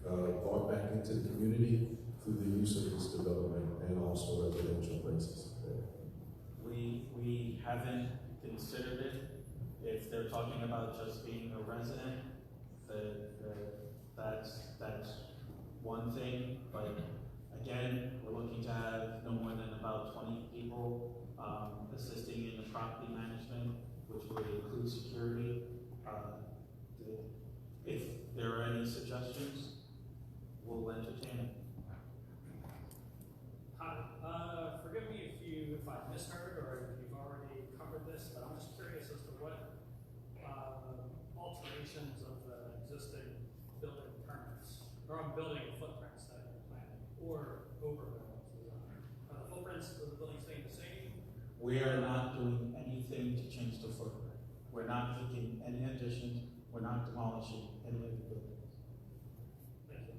brought back into the community through the use of this development and also residential places. We haven't considered it. If they're talking about just being a resident, that one thing, but again, we're looking to have no more than about 20 people assisting in the property management, which would include security. If there are any suggestions, we'll entertain them. Hi, forgive me if I misheard or if you've already covered this, but I'm just curious as to what alterations of the existing building permits or building footprints that you're planning or overbuilds. Are the footprints of the building staying the same? We are not doing anything to change the footprint. We're not making any additions. We're not demolishing any of the buildings. Thank you.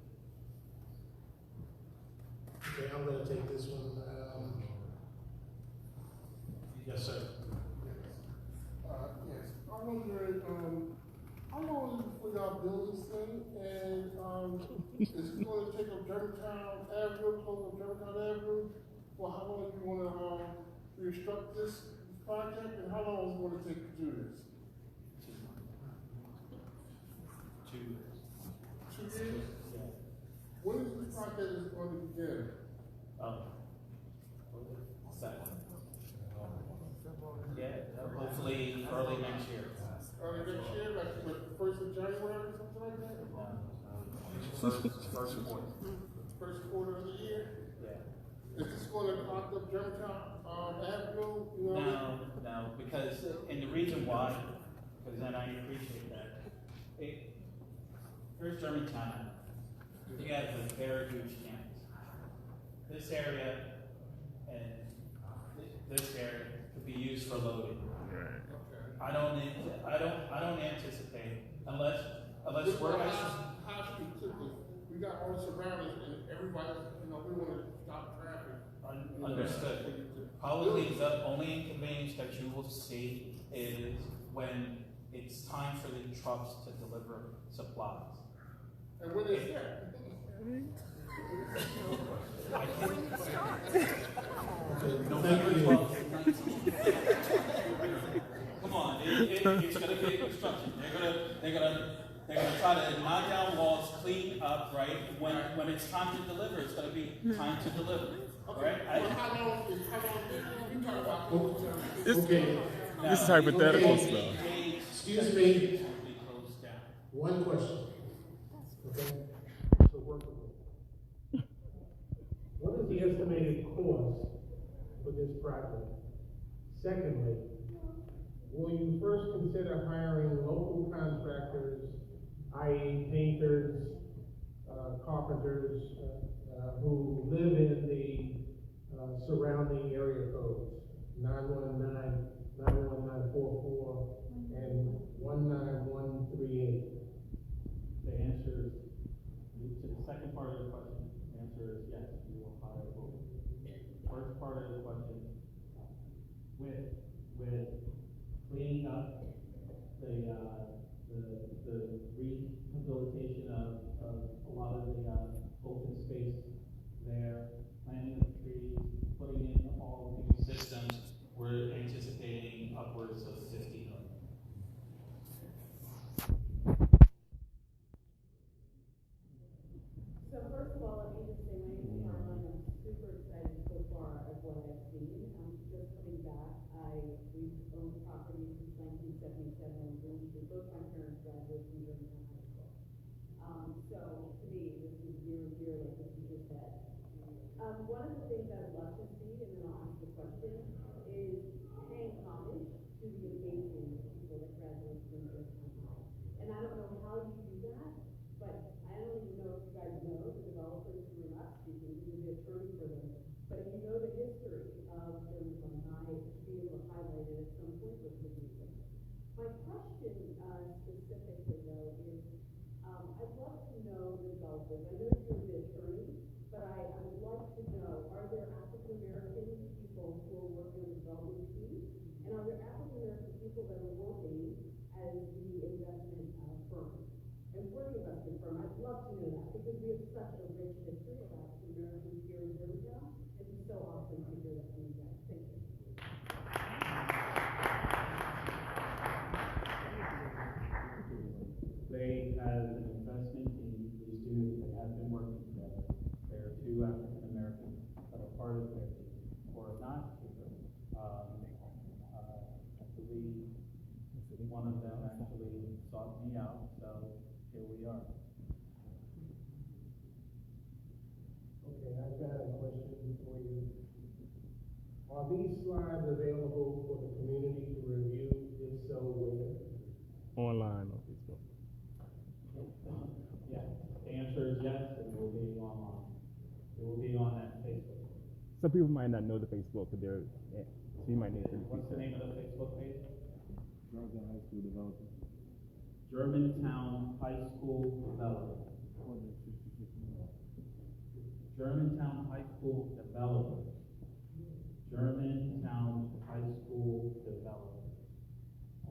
Okay, I'm gonna take this one. Yes, sir. Yes, I'm wondering, how long is it before y'all build this thing? And, is it gonna take up Germantown Avenue, close up Germantown Avenue? Well, how long do you wanna, restruct this project, and how long is it gonna take to do this? 2 years. 2 years? Yeah. When is this project going to begin? Second. Yeah, hopefully early next year. Early next year, like the 1st of January or something like that? First quarter. First quarter of the year? Yeah. Is this going to clock up Germantown Avenue? You know? No, because, and the reason why, because then I appreciate that. Here's Germantown. You have a very huge campus. This area and this area could be used for loading. I don't anticipate unless we're how should we put this? We got all the surroundings and everybody, we want to stop traffic. understood. Probably the only inconvenience that you will see is when it's time for the trucks to deliver supplies. And when is that? November 12th. Come on, it's gonna be construction. They're gonna try to knock down walls, clean up, right? When it's time to deliver, it's gonna be time to deliver. Right? This is hypothetical stuff. Excuse me. One question. Okay? So work with me. What is the estimated cost for this project? Secondly, will you first consider hiring local contractors, i.e. painters, carpenters, who live in the surrounding area codes, 919, 91944, and 19138? The answer is, to the second part of the question, the answer is yes, we will hire both. First part of the question, with cleaning up the rehabilitation of a lot of the open space there, planting the trees, putting in all new systems, we're anticipating upwards of $50 million. So first of all, let me just say my name is Caroline. I'm super excited so far of what I've seen. I'm just coming back. We've owned property since 1977. Both my parents graduated from Germantown High School. So to me, this is near and dear, like what you just said. One of the things I'd love to see, and then I'll ask the question, is paying homage to the amazing people that graduated from Germantown High. And I don't know how you do that, but I don't even know if you guys know the developers who are not speaking, who would be attorney for them. But if you know the history of Germantown High, to be able to highlight it at some point would be amazing. My question specifically though is, I'd love to know the developers. I know you're the attorney, but I would like to know, are there African American people who are working on the development team? And are there African American people that are working as the investment firm? And for the investment firm, I'd love to know that because we have such a rich history of African Americans here in Germantown. It'd be so awesome to hear that from you guys. Thank you. They, as an investment team, these students, they have been working together. Are these slides available for the community to review? If so, where? Online on Facebook. Yeah, the answer is yes, it will be online. It will be on that Facebook. Some people might not know the Facebook, but they're, so you might need to. What's the name of the Facebook page? Germantown High School Development. Germantown High School Development. Germantown High School Development. Germantown High School Development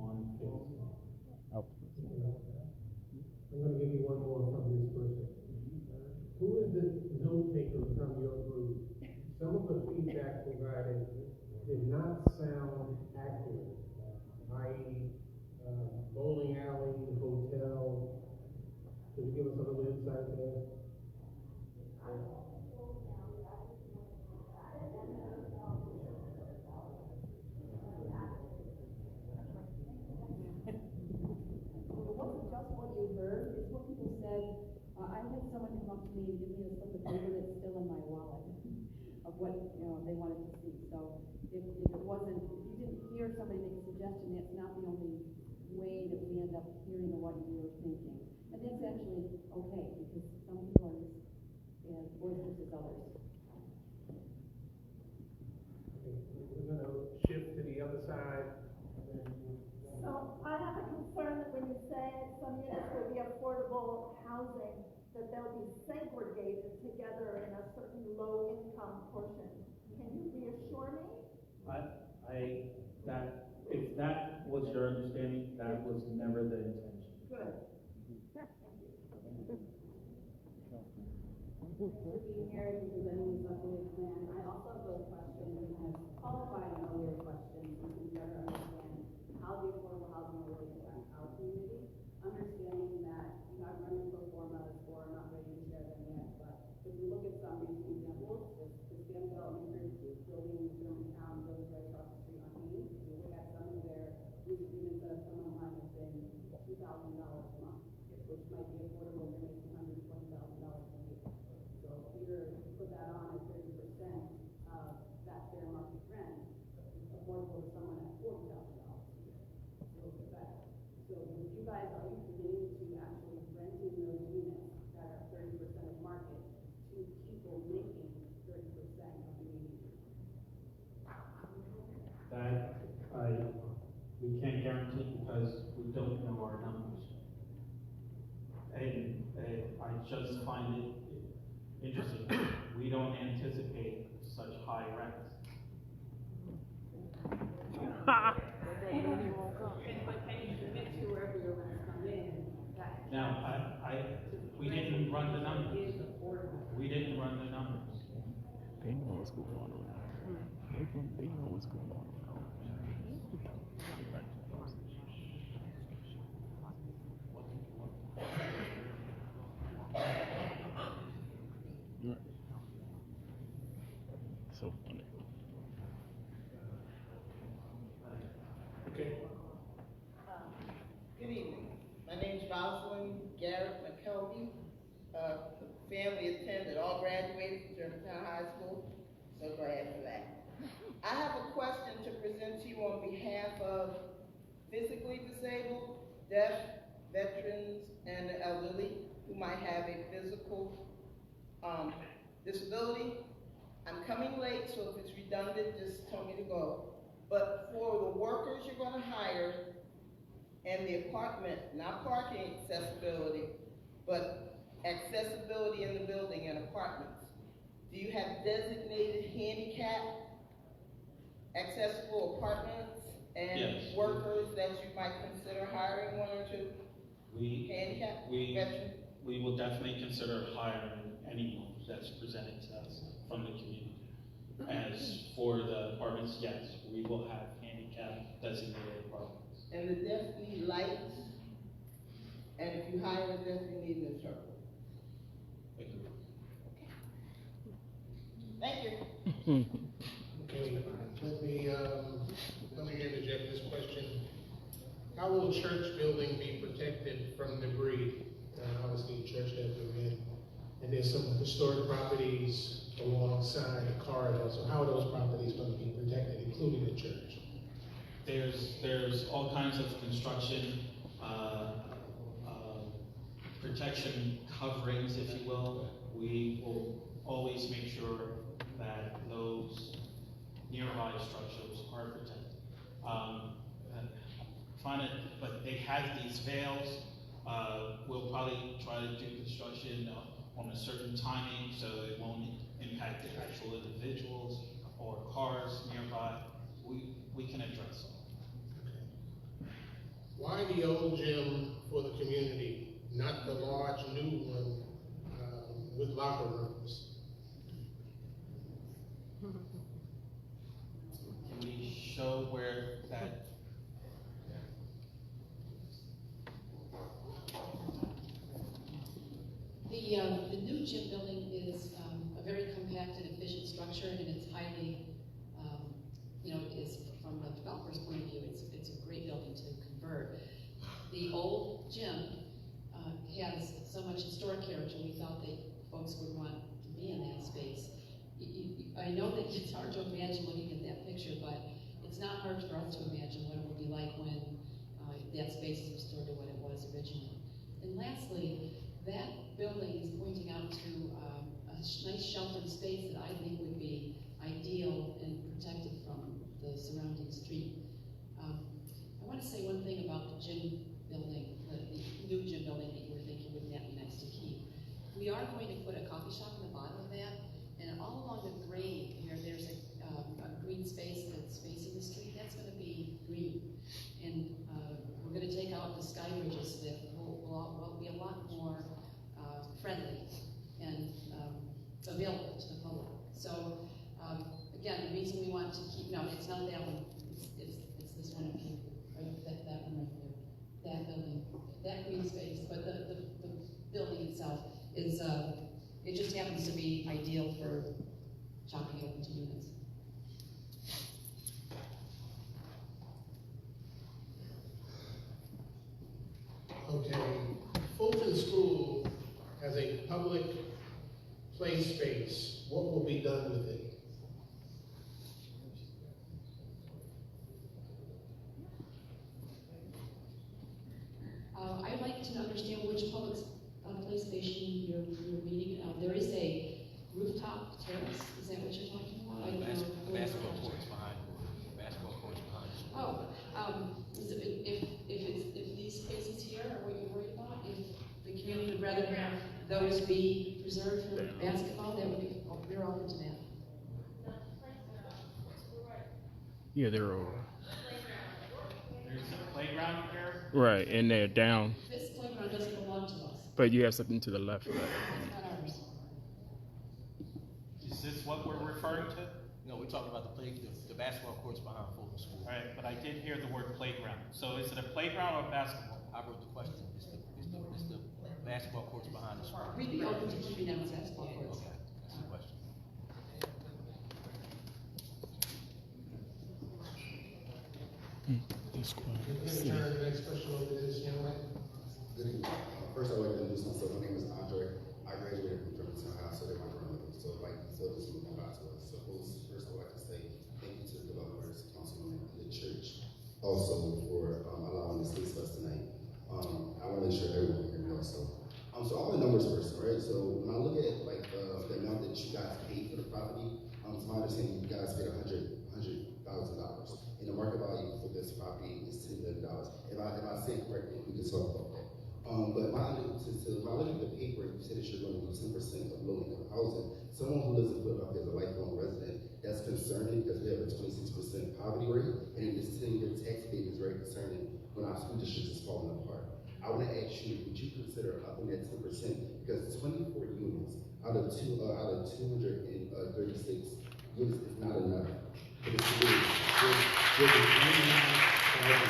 on Facebook. Oh. I'm going to give you one more from this person. Who is the note taker from your group? Some of the feedback provided did not sound accurate, i.e., bowling alley, hotel. Could you give us a little insight there? Heard is what people said. I had someone come up to me and give me a slip of paper that's still in my wallet of what they wanted to see. So if it wasn't, if you didn't hear somebody make a suggestion, that's not the only way that we end up hearing what you were thinking. And that's actually okay because some people are just as boisterous as others. Okay, we're going to shift to the other side. So I have a concern that when you say some units will be affordable housing, that they'll be segregated together in a certain low-income portion. Can you reassure me? If that was your understanding, that was never the intention. Good. For being here and presenting this updated plan, I also have a question because qualifying an earlier question, we can better understand how the affordable housing will really impact our community. Understanding that you have running pro formas or not ready to share them yet, but if we look at some recent examples, the STEM development group building in Germantown goes right across the street on Haines. If you look at some of their recent units that have come online have been $2,000 a month, which might be affordable when you're making $120,000 a year. So if you're to put that on at 30% of that fair market rent, it's affordable to someone at $40,000 a year. So if you guys are beginning to actually renting those units that are 30% of market to people making 30% of the median? That we can't guarantee because we don't know our numbers. And I just find it interesting. We don't anticipate such high rents. Now, we didn't run the numbers. We didn't run the numbers. They know what's going on around. They know what's going on around. So funny. Okay. Good evening. My name is Rosalind Garrett McKelvey. Family attended, all graduated from Germantown High School. So glad for that. I have a question to present to you on behalf of physically disabled, deaf, veterans, and elderly who might have a physical disability. I'm coming late, so if it's redundant, just tell me to go. But for the workers you're going to hire and the apartment, not parking accessibility, but accessibility in the building and apartments, do you have designated handicap accessible apartments and Yes. workers that you might consider hiring, one or two? Handicap veterans? We will definitely consider hiring anyone that's presented to us from the community. As for the apartments, yes, we will have handicap designated apartments. And the deaf need lights, and if you hire a deaf, you need an interpreter. Thank you. Okay, let me interject this question. How will a church building be protected from debris? Obviously, the church has been in, and there's some historic properties alongside the corridor. So how are those properties going to be protected, including the church? There's all kinds of construction, protection coverings, if you will. We will always make sure that those nearby structures are protected. But they have these veils. We'll probably try to do construction on a certain timing so it won't impact the actual individuals or cars nearby. We can address it. Why the old gym for the community, not the large new one with locker rooms? Can we show where that? The new gym building is a very compact and efficient structure, and it's highly, is from the developer's point of view, it's a great building to convert. The old gym has so much historic character. We thought that folks would want to be in that space. I know that it's hard to imagine looking at that picture, but it's not hard for us to imagine what it would be like when that space is restored to what it was originally. And lastly, that building is pointing out to a nice sheltered space that I think would be ideal and protected from the surrounding street. I want to say one thing about the gym building, the new gym building that you were thinking would that be nice to keep. We are going to put a coffee shop in the bottom of that, and all along the grade here, there's a green space that's facing the street. That's going to be green, and we're going to take out the sky bridges that will be a lot more friendly and available to the public. So again, the reason we want to keep, no, it's not that one, it's this one up here, that one right there, that building, that green space, but the building itself is, it just happens to be ideal for chopping it up into units. Okay, Fulton School has a public play space. What will be done with it? I'd like to understand which public play station you're meaning. There is a rooftop terrace. Is that what you're talking about? I don't know. Basketball courts behind. Basketball courts behind. If these spaces here are what you're worried about, if the community would rather have those be preserved for basketball, that would be, we're open to that. Yeah, they're over. There's a playground here. Right, and they're down. This playground doesn't belong to us. But you have something to the left of that. It's not ours. Is this what we're referring to? No, we're talking about the basketball courts behind Fulton School. All right, but I did hear the word playground. So is it a playground or basketball? I wrote the question. It's the basketball courts behind the school. We'd be open to keeping them as basketball courts. Okay, that's the question. That's We're going to turn the next question over to this young man. Good evening. First, I'd like to introduce myself. My name is Andre. I graduated from Germantown High, so they're my grandmother. So I'd like to just move back to us. So first, I'd like to say thank you to the developers, councilwoman, and the church also for allowing this space for us tonight. I want to make sure everyone can hear me also. So I'm a numbers person, right? So when I look at like the amount that you guys paid for the property, to my understanding, you guys paid $100,000. And the market value for this property is $10 million. If I say it correctly, we can talk about that. But when I look at the paper, you said that you're going to do 10% of low-income housing. Someone who lives in Philadelphia as a lifelong resident, that's concerning because we have a 26% poverty rate, and in this 10-year tax date is very concerning when our school district is falling apart. I want to ask you, would you consider upping that 10%? Because 24 units out of 236 units is not enough. But it's really, there's $29,000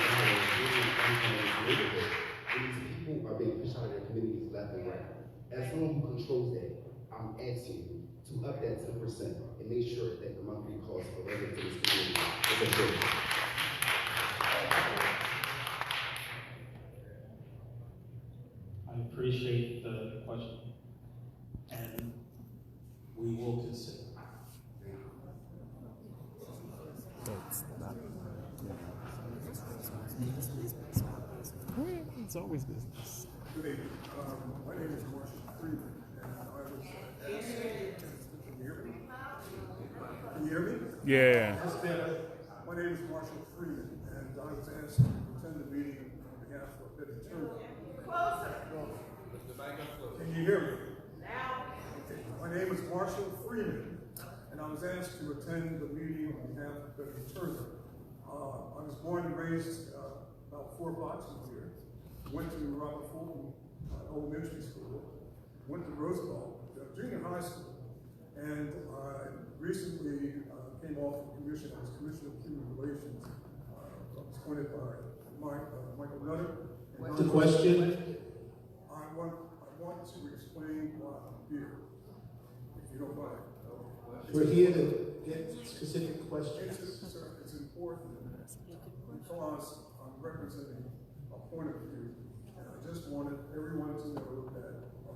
in this neighborhood. And these people are being pushed out of their communities left and right. As someone who controls that, I'm asking you to up that 10% and make sure that the monthly cost for residents in this community is affordable. I appreciate the question, and we will consider. It's always business. Good evening. My name is Marshall Freeman, and I was asked, can you hear me? Can you hear me? Yeah. That's better. My name is Marshall Freeman, and I was asked to attend the meeting on behalf of Betty Turner. Can you hear me? Okay. My name is Marshall Freeman, and I was asked to attend the meeting on behalf of Betty Turner. I was born and raised about 4 blocks from here. Went to Raymond Fulton Elementary School, went to Roosevelt Junior High School, and I recently came off the commission. I was Commissioner of Human Relations. I was appointed by Michael Nutter. What's the question? I want to explain why I'm here, if you don't mind. We're here to get specific questions. It's important because I'm representing a point of view, and I just wanted everyone to know that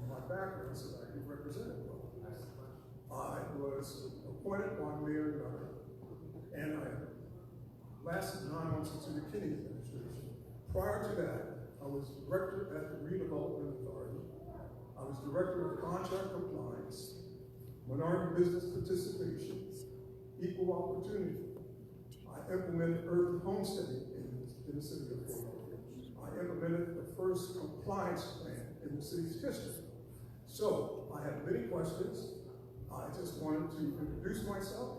my background so that I can represent it well. I was appointed by Mayor Nutter, and I lasted 9 months into the Kinney administration. Prior to that, I was director at the Redevelopment Authority. I was director of contract compliance, minority business participation, equal opportunity. I implemented urban homesteading in the city of Philadelphia. I implemented the first compliance plan in the city's history. So I have many questions. I just wanted to introduce myself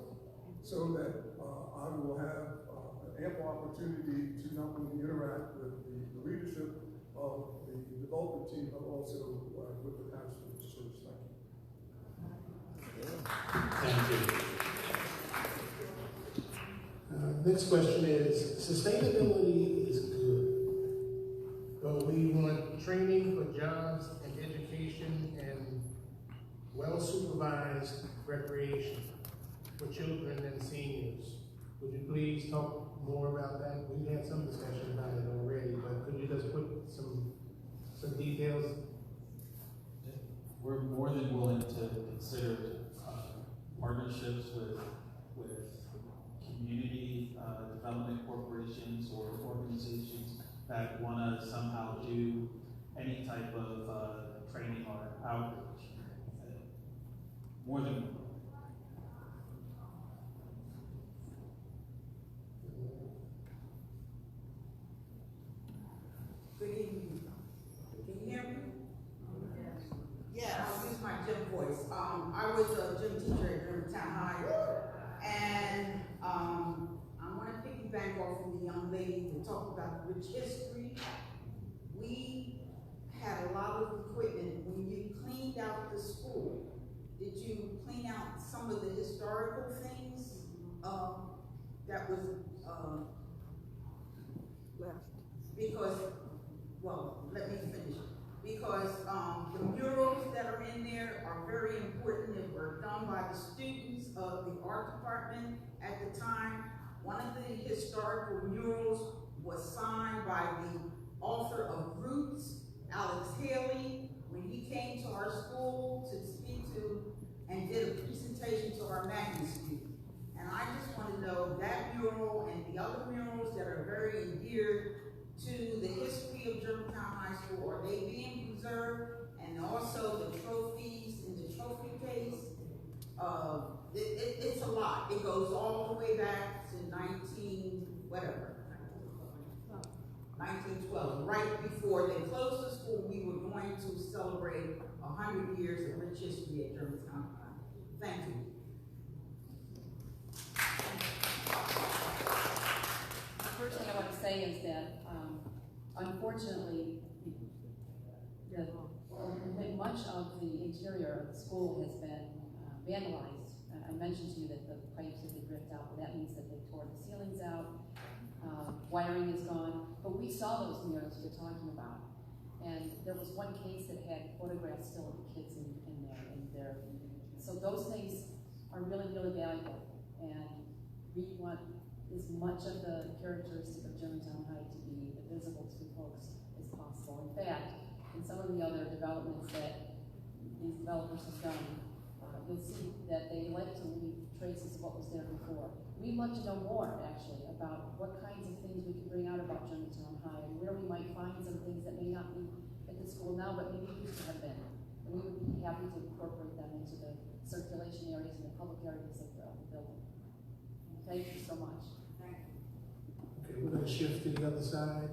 so that I will have an ample opportunity to not only interact with the leadership of the development team, but also with the pastor of the church. Thank you. Next question is, sustainability is good, but we want training for jobs and education and well-supervised recreation for children and seniors. Would you please talk more about that? We've had some discussion about it already, but could you just put some details? We're more than willing to consider partnerships with community development corporations or organizations that want to somehow do any type of training or outreach. More than Good evening. Can you hear me? Yes. I'll use my gym voice. I was a gym teacher at Germantown High, and I want to piggyback off from the young lady who talked about the rich history. We had a lot of equipment. When you cleaned out the school, did you clean out some of the historical things that was left? Because, well, let me finish. Because the murals that are in there are very important. They were done by the students of the art department at the time. One of the historical murals was signed by the author of Roots, Alex Haley, when he came to our school to speak to and did a presentation to our magnet students. And I just want to know that mural and the other murals that are very endeared to the history of Germantown High School, are they being preserved? And also the trophies in the trophy case. It's a lot. It goes all the way back to 1912, right before they closed the school. We were going to celebrate 100 years of rich history at Germantown High. Thank you. First thing I want to say is that, unfortunately, much of the interior of the school has been vandalized. I mentioned to you that the pipes have been ripped out. Well, that means that they tore the ceilings out. Wiring is gone. But we saw those murals you're talking about. And there was one case that had photographs still of the kids in there. So those things are really, really valuable. And we want as much of the characteristic of Germantown High to be visible to folks as possible. In fact, in some of the other developments that these developers have done, you'll see that they like to leave traces of what was there before. We'd love to know more, actually, about what kinds of things we can bring out about Germantown High, and where we might find some things that may not be at the school now, but maybe used to have been. And we would be happy to incorporate them into the circulation areas and the public areas of the building. Thank you so much. Okay, we're gonna shift to the other side.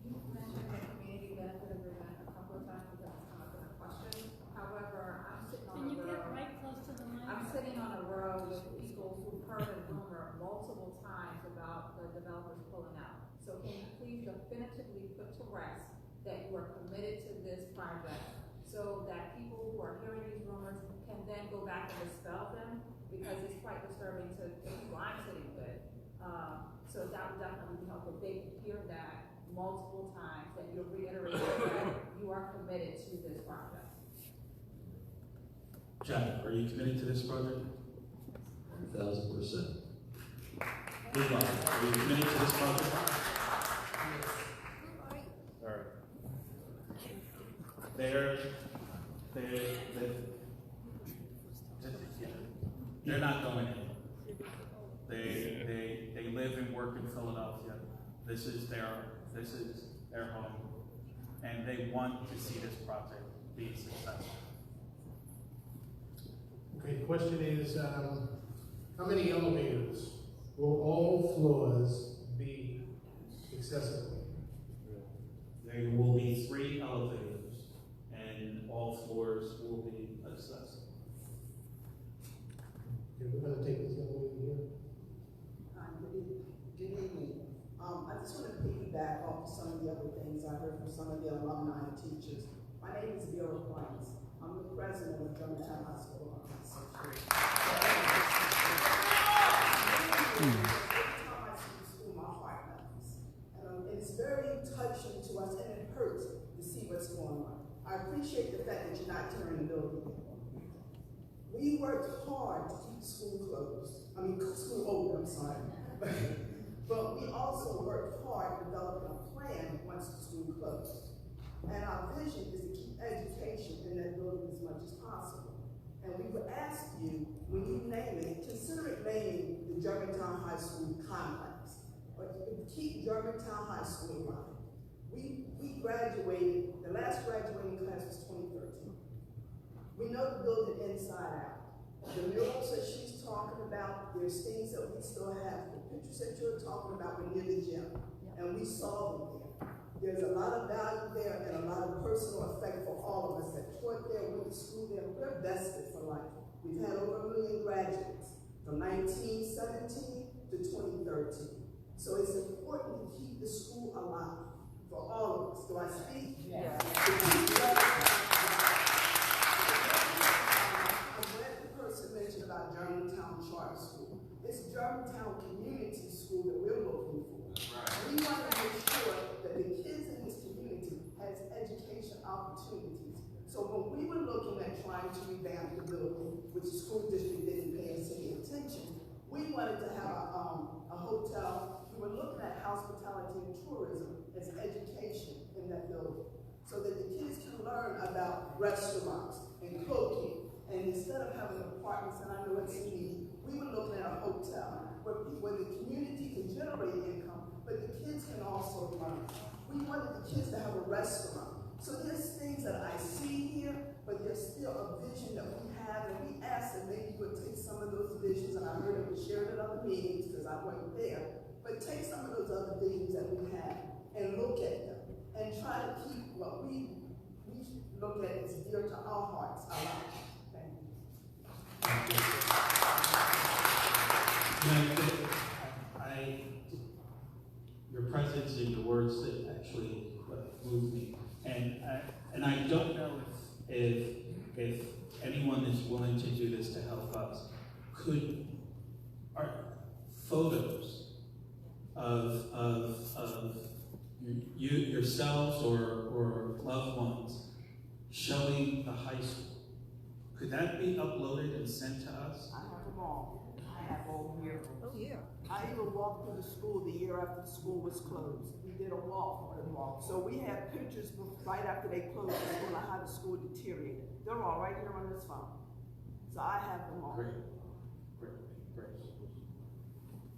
You mentioned the community benefit agreement a couple of times, that's come up in a question. However, I'm sitting on a row. Can you get right close to the mic? I'm sitting on a row with people who've heard a rumor multiple times about the developers pulling out. So can you please definitively put to rest that you are committed to this project, so that people who are hearing these rumors can then go back and dispel them, because it's quite disturbing to the people I'm sitting with. So that would definitely be helpful. They hear that multiple times, that you're reiterating that you are committed to this project. Jack, are you committed to this project? 1,000%. Meanwhile, are you committed to this project? All right. They're not going in. They live and work in Philadelphia. This is their home, and they want to see this project be successful. Okay, the question is, how many elevators will all floors be accessible? There will be 3 elevators, and all floors will be accessible. Okay, we're gonna take this young lady here. Good evening. I just want to piggyback off some of the other things I heard from some of the alumni and teachers. My name is Vera Price. I'm the president of Germantown High School Alumni Association. Every time I see the school, my heart melts. And it's very touching to us, and it hurts to see what's going on. I appreciate the fact that you're not tearing the building down. We worked hard to keep school school open, I'm sorry. But we also worked hard developing a plan once the school closed. And our vision is to keep education in that building as much as possible. And we would ask you, when you name it, consider it naming the Germantown High School complex. But keep Germantown High School in mind. We graduated, the last graduating class was 2013. We know the building inside out. The murals that she's talking about, there's things that we still have. The pictures that you're talking about were near the gym, and we saw them there. There's a lot of value there and a lot of personal effect for all of us that taught there, went to school there. We're vested for life. We've had over 1 million graduates from 1917 to 2013. So it's important to keep the school alive for all of us. Do I speak? Yes. Mentioned about Germantown Charter School. It's Germantown Community School that we're looking for. We want to make sure that the kids in this community has education opportunities. So when we were looking at trying to revamp the building, which the school district didn't pay us any attention, we wanted to have a hotel. We were looking at hospitality and tourism as education in that building, so that the kids can learn about restaurants and cooking. And instead of having apartments, and I know it's neat, we were looking at a hotel where the community can generate income, but the kids can also learn. We wanted the kids to have a restaurant. So there's things that I see here, but there's still a vision that we have, and we asked that maybe you would take some of those visions, and I heard it was shared at other meetings because I wasn't there, but take some of those other visions that we have and look at them and try to keep what we look at as dear to our hearts alive. Your presence and your words that actually moved me, and I don't know if anyone is willing to do this to help us. Are photos of yourselves or loved ones showing the high school? Could that be uploaded and sent to us? I have them all. I have all here. Oh, yeah. I even walked through the school the year after the school was closed. We did a walk. So we have pictures right after they closed the school of how the school deteriorated. They're all right here on this phone. So I have them all. Great.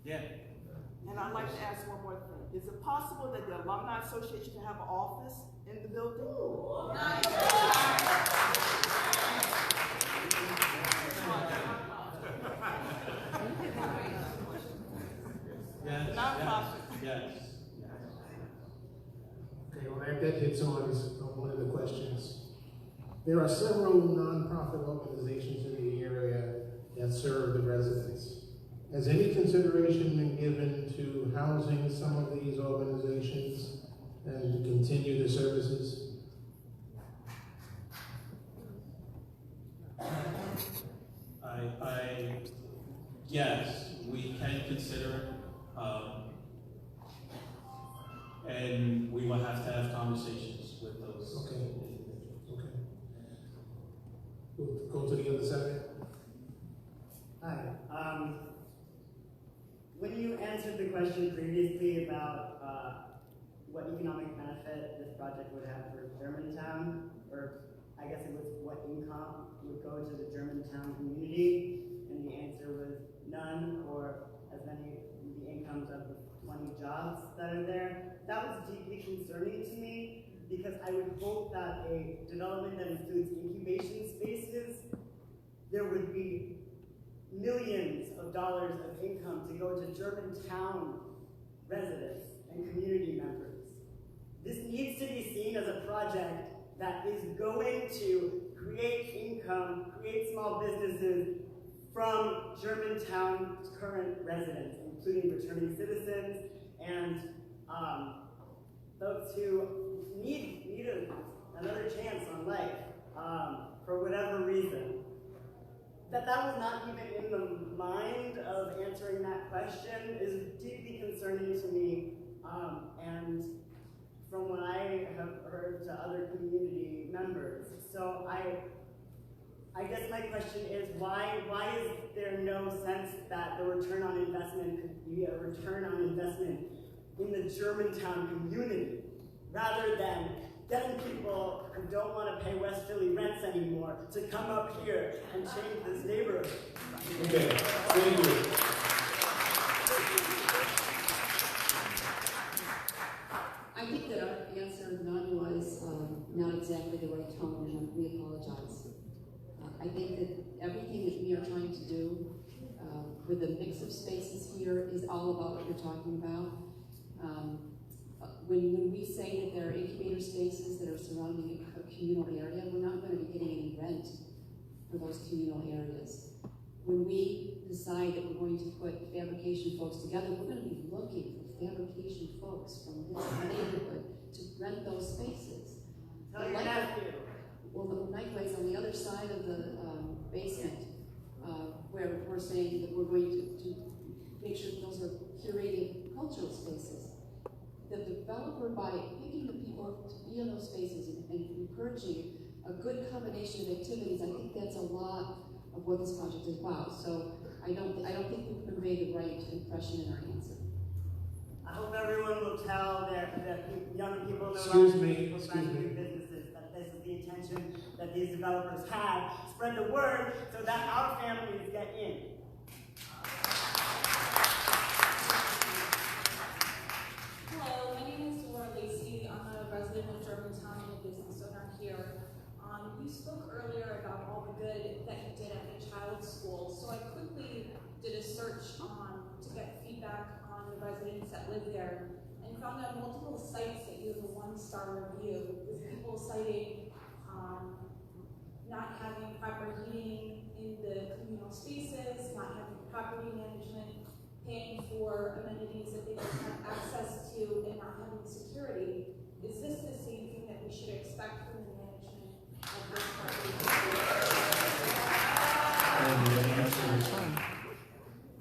Yeah. And I'd like to ask one more thing. Is it possible that the Alumni Association can have an office in the building? Yes. Nonprofit. Yes. Okay, well, that hits on one of the questions. There are several nonprofit organizations in the area that serve the residents. Has any consideration been given to housing some of these organizations and to continue the services? Yes, we can consider it. And we will have to have conversations with those. Okay. We'll go to the other side. Hi. When you answered the question previously about what economic benefit this project would have for Germantown, or I guess it was what income would go to the Germantown community, and the answer was none, or as many the incomes of the 20 jobs that are there, that was deeply concerning to me, because I would hope that a development that includes incubation spaces, there would be millions of dollars of income to go to Germantown residents and community members. This needs to be seen as a project that is going to create income, create small businesses from Germantown's current residents, including returning citizens and folks who need another chance on life for whatever reason. That was not even in the mind of answering that question is deeply concerning to me. And from what I have heard to other community members. So I guess my question is, why is there no sense that the return on investment could be a return on investment in the Germantown community, rather than getting people who don't want to pay West Philly rents anymore to come up here and change this neighborhood? Okay, thank you. I think that our answer, none, was not exactly the right tone, and we apologize. I think that everything that we are trying to do with the mix of spaces here is all about what you're talking about. When we say that there are incubator spaces that are surrounding a communal area, we're not going to be getting any rent for those communal areas. When we decide that we're going to put fabrication folks together, we're going to be looking for fabrication folks from this neighborhood to rent those spaces. Well, the Nightway's on the other side of the basement, where we're saying that we're going to make sure those are curated cultural spaces. The developer, by picking the people to be in those spaces and encouraging a good combination of activities, I think that's a lot of what this project is about. So I don't think we conveyed the right impression in our answer. I hope everyone will tell that young people know Excuse me. businesses, that this is the intention that these developers have. Spread the word so that our families get in. Hello, my name is Laura Lacey. I'm a resident of Germantown and a business owner here. You spoke earlier about all the good that you did at the child's school, so I quickly did a search to get feedback on the residents that live there, and found out multiple sites that you have a 1-star review, with people citing not having proper heating in the communal spaces, not having property management, paying for amenities that they don't have access to, and not having security. Is this the same thing that we should expect from the management of this property?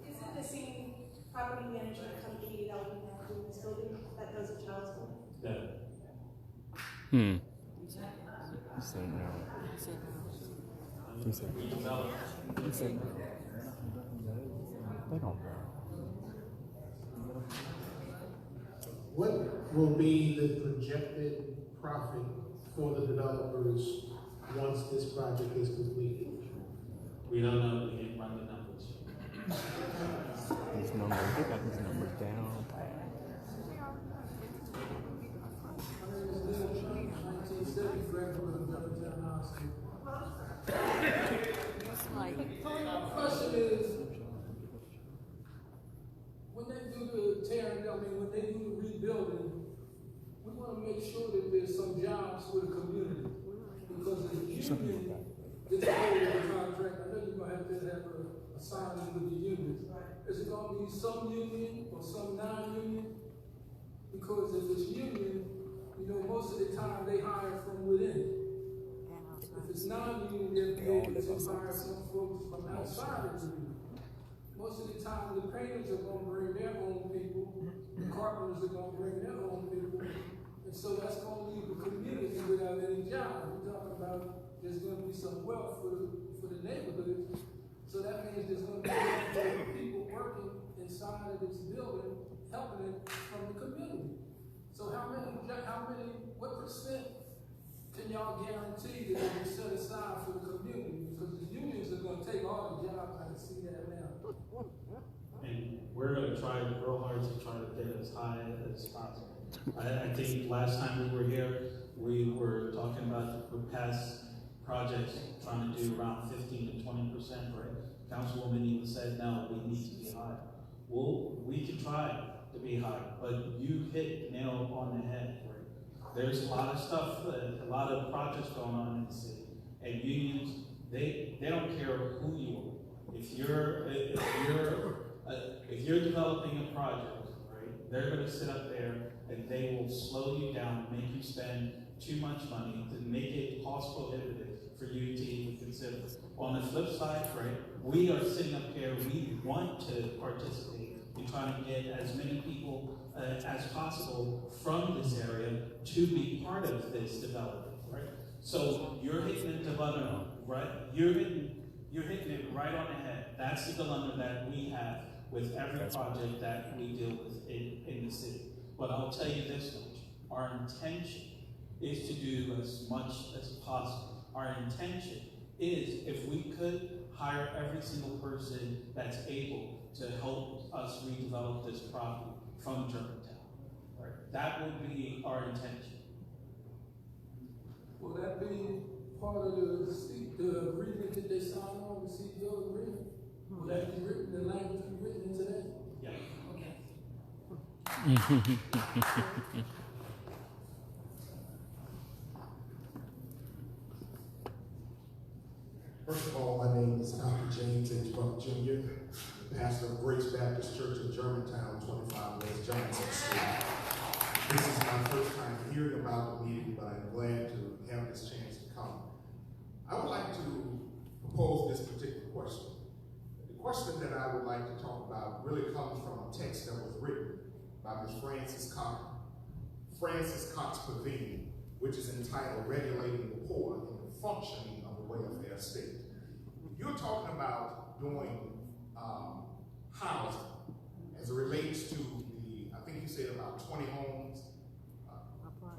Is it the same property management company that we have in this building that does a child's school? Hmm. You said no. You said no. You said no. They don't know. What will be the projected profit for the developers once this project is completed? We don't know, we didn't run the numbers. These numbers, they got these numbers down pat. My question is, when they do the tearing down, when they do the rebuilding, we want to make sure that there's some jobs for the community. Because the union gets a hold of the contract, I know you're going to have a signing with the unions. Is it going to be some union or some non-union? Because if it's union, you know, most of the time they hire from within. If it's non-union, they'll be able to hire some folks from outside of the union. Most of the time, the painters are going to bring their own people, the carpenters are going to bring their own people, and so that's going to leave the community without any job. We're talking about there's going to be some wealth for the neighborhood, so that means there's going to be people working inside of this building, helping it from the community. So what percent can y'all guarantee that will be set aside for the community? Because the unions are going to take all the jobs. I can see that now. And we're going to try real hard to try to get as high as possible. I think last time we were here, we were talking about the past projects trying to do around 15 to 20%, right? Councilwoman even said, no, we need to be high. Well, we can try to be high, but you hit the nail on the head, right? There's a lot of stuff, a lot of projects going on in the city, and unions, they don't care who you are. If you're developing a project, right, they're going to sit up there and they will slow you down, make you spend too much money to make it cost prohibitive for you to even consider. On the flip side, right, we are sitting up here, we want to participate in trying to get as many people as possible from this area to be part of this development, right? So you're hitting the dilemma, right? You're hitting it right on the head. That's the dilemma that we have with every project that we deal with in the city. But I'll tell you this much, our intention is to do as much as possible. Our intention is, if we could, hire every single person that's able to help us redevelop this property from Germantown. Right? That would be our intention. Will that be part of the agreement that they signed on, the CEO agreement? Will that be written, the language be written into that? Yeah. Okay. First of all, my name is Dr. James H. Buck Jr., the pastor of Grace Baptist Church in Germantown, 25 West Johnson Street. This is my first time hearing about the meeting, but I'm glad to have this chance to come. I would like to propose this particular question. The question that I would like to talk about really comes from a text that was written by Ms. Frances Cox Pavilion, which is entitled Regulating the Poor and the Functioning of the Welfare State. You're talking about doing housing as it relates to the, I think you said about 20 homes,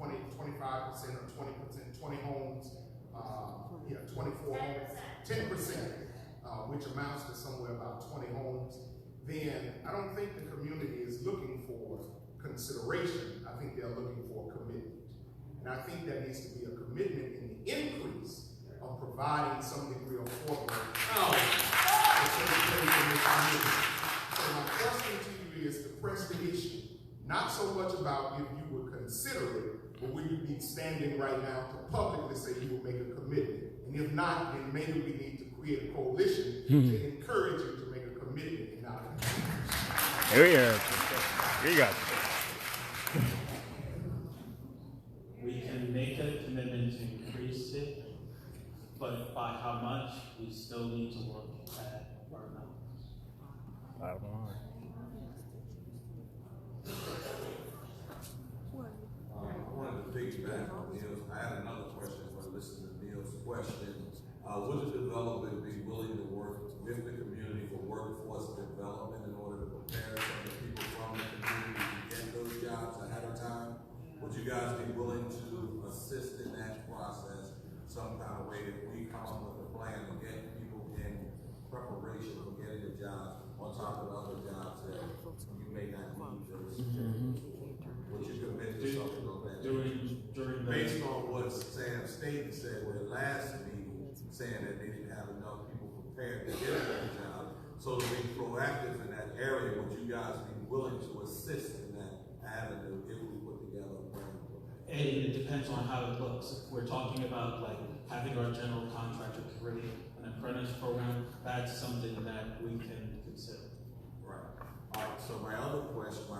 25% or 20%, 20 homes, 24 homes, 10%, which amounts to somewhere about 20 homes. Then I don't think the community is looking for consideration. I think they're looking for a commitment. And I think there needs to be a commitment in the increase of providing some degree of affordable housing. So my question to you is to press the issue, not so much about if you would consider it, but will you be standing right now to publicly say you will make a commitment? And if not, then maybe we need to create a coalition to encourage you to make a commitment and not a commitment. Here we are. Here you go. We can make a commitment to increase it, but by how much, we still need to look at our numbers. I wanted to piggyback on Neil's. I had another question when listening to Neil's question. Would the developer be willing to work with the community for workforce development in order to prepare some of the people from the community to get those jobs ahead of time? Would you guys be willing to assist in that process some kind of way if we come up with a plan to get people in saying that they didn't have enough people prepared to get that job. So to be proactive in that area, would you guys be willing to assist in that avenue if we put together a plan? And it depends on how it looks. If we're talking about like having our general contractor create an apprentice program, that's something that we can consider. Right. All right. So my other question, my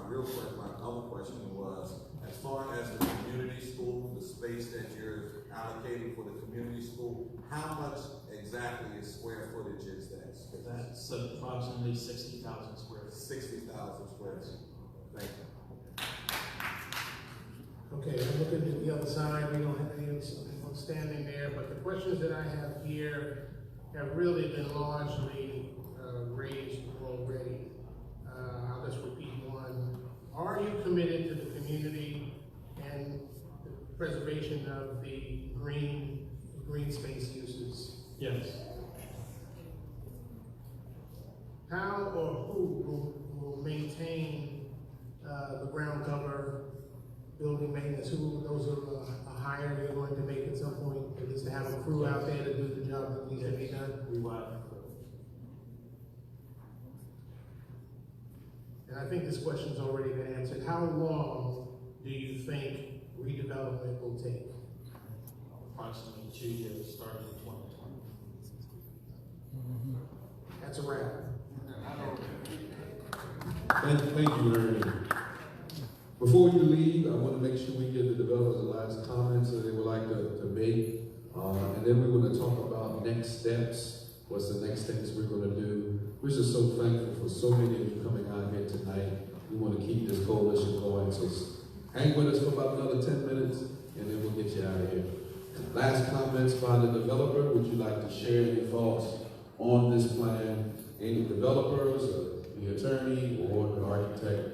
other question was, as far as the community school, the space that you're allocating for the community school, how much exactly is square footage is that space? That's approximately 60,000 square feet. 60,000 square feet. Thank you. Okay, I'm looking at the other side, we don't have anyone standing there, but the questions that I have here have really been largely raised already. I'll just repeat one. Are you committed to the community and the preservation of the green space uses? Yes. How or who will maintain the ground cover, building maintenance? Those are a hire you're going to make at some point, at least to have a crew out there to do the job that needs to be done? We will have a crew. And I think this question's already been answered. How long do you think redevelopment will take? Approximately 2 years, starting in 2020. That's a wrap. Thank you, Ernie. Before you leave, I want to make sure we give the developers the last comments that they would like to make. And then we're going to talk about next steps. What's the next things we're going to do? We're just so thankful for so many of you coming out here tonight. We want to keep this coalition going. So hang with us for about another 10 minutes, and then we'll get you out of here. Last comments by the developer. Would you like to share any thoughts on this plan? Any developers, the attorney, or the architect?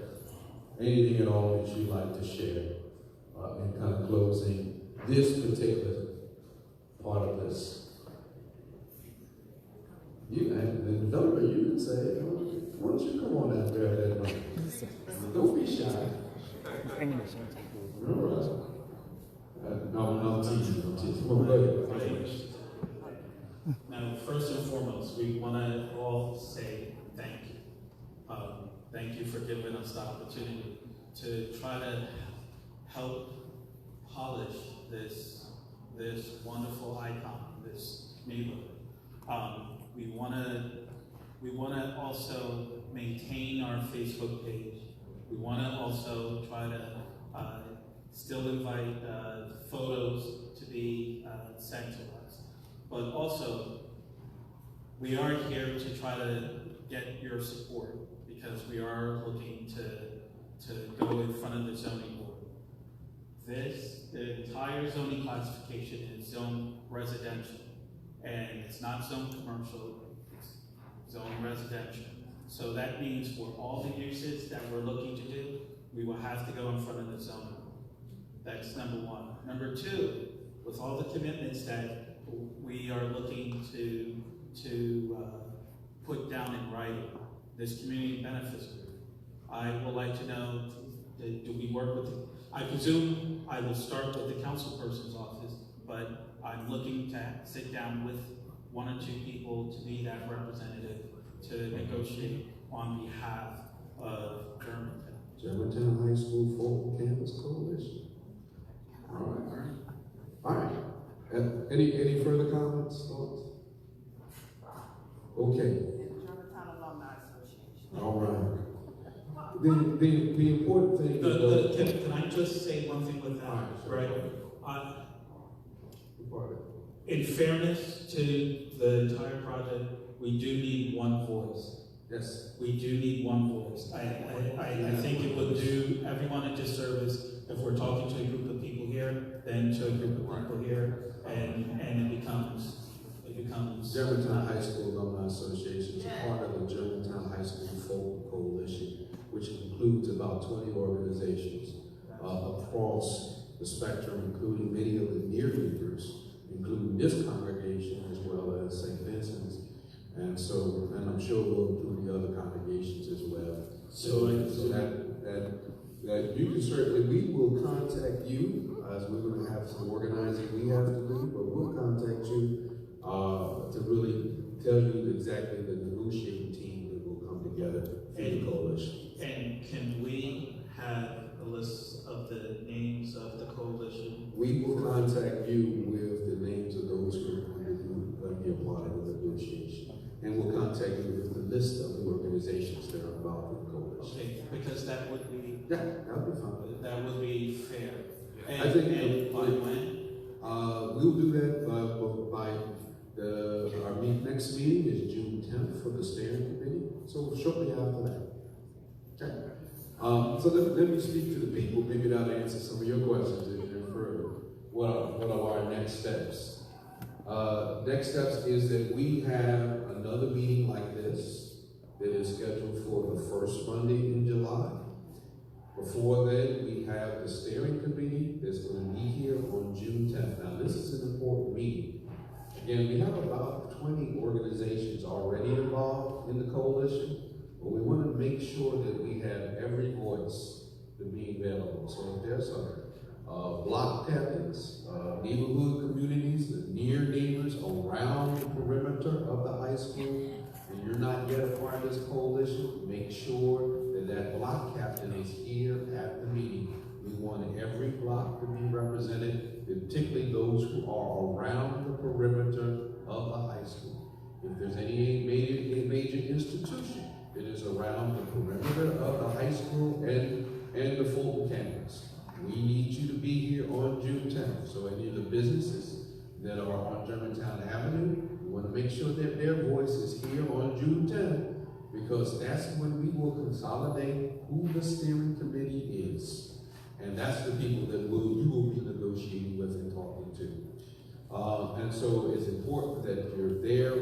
Anything at all that you'd like to share in kind of closing this particular part of this? You and the developer, you can say, why don't you come on out there that night? Don't be shy. Remember, no, teaching. Now, first and foremost, we want to all say thank you. Thank you for giving us the opportunity to try to help polish this wonderful icon, this neighborhood. We want to also maintain our Facebook page. We want to also try to still invite photos to be sent to us. But also, we are here to try to get your support because we are looking to go in front of the zoning board. The entire zoning classification is zone residential. And it's not zone commercial, it's zone residential. So that means for all the uses that we're looking to do, we will have to go in front of the zoning board. That's number one. Number two, with all the commitments that we are looking to put down in writing, this community benefits group, I would like to know, do we work with, I presume I will start with the councilperson's office, but I'm looking to sit down with one or two people to be that representative to negotiate on behalf of Germantown. Germantown High School Fulton Campus Coalition. All right. Any further comments, thoughts? Okay. Germantown Alumni Association. All right. The important thing. Can I just say one thing with that? Right. In fairness to the entire project, we do need one voice. Yes. We do need one voice. I think it would do everyone a disservice if we're talking to a group of people here, then to a group of people here, and it becomes Germantown High School Alumni Association is a part of the Germantown High School Fulton Coalition, which includes about 20 organizations across the spectrum, including many of the near neighbors, including this congregation as well as St. Vincent's, and I'm sure we'll include the other congregations as well. So that you can certainly, we will contact you as we're going to have some organizing we have to do, but we'll contact you to really tell you exactly the negotiating team that will come together for the coalition. And can we have a list of the names of the coalition? We will contact you with the names of those who are going to be a part of the negotiation. And we'll contact you with the list of the organizations that are involved in the coalition. Okay, because that would be... Yeah, that would be fine. That would be fair. And, I think and by when? We'll do that by our next meeting is June 10th for the steering committee. So shortly after that. Okay. So let me speak to the people. Maybe that'll answer some of your questions and further. What are our next steps? Next steps is that we have another meeting like this that is scheduled for the first Monday in July. Before then, we have the steering committee that's going to be here on June 10th. Now, this is an important meeting. Again, we have about 20 organizations already involved in the coalition, but we want to make sure that we have every voice to be available. So if there's block captains, neighborhood communities, the near neighbors around the perimeter of the high school, and you're not yet a part of this coalition, make sure that block captain is here at the meeting. We want every block to be represented, particularly those who are around the perimeter of the high school. If there's any major institution that is around the perimeter of the high school and the Fulton campus, we need you to be here on June 10th. So any of the businesses that are on Germantown Avenue, we want to make sure that their voice is here on June 10th, because that's when we will consolidate who the steering committee is. And that's the people that you will be negotiating with and talking to. And so it's important that you're there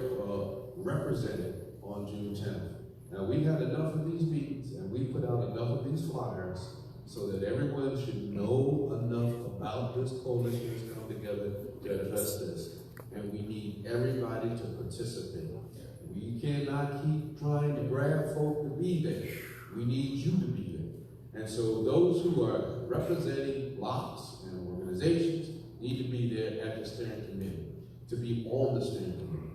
represented on June 10th. Now, we had enough of these meetings and we put out enough of these flyers so that everyone should know enough about this coalition that's come together to address this. And we need everybody to participate. We cannot keep trying to grab folk to be there. We need you to be there. And so those who are representing blocks and organizations need to be there at the steering committee, to be on the steering committee.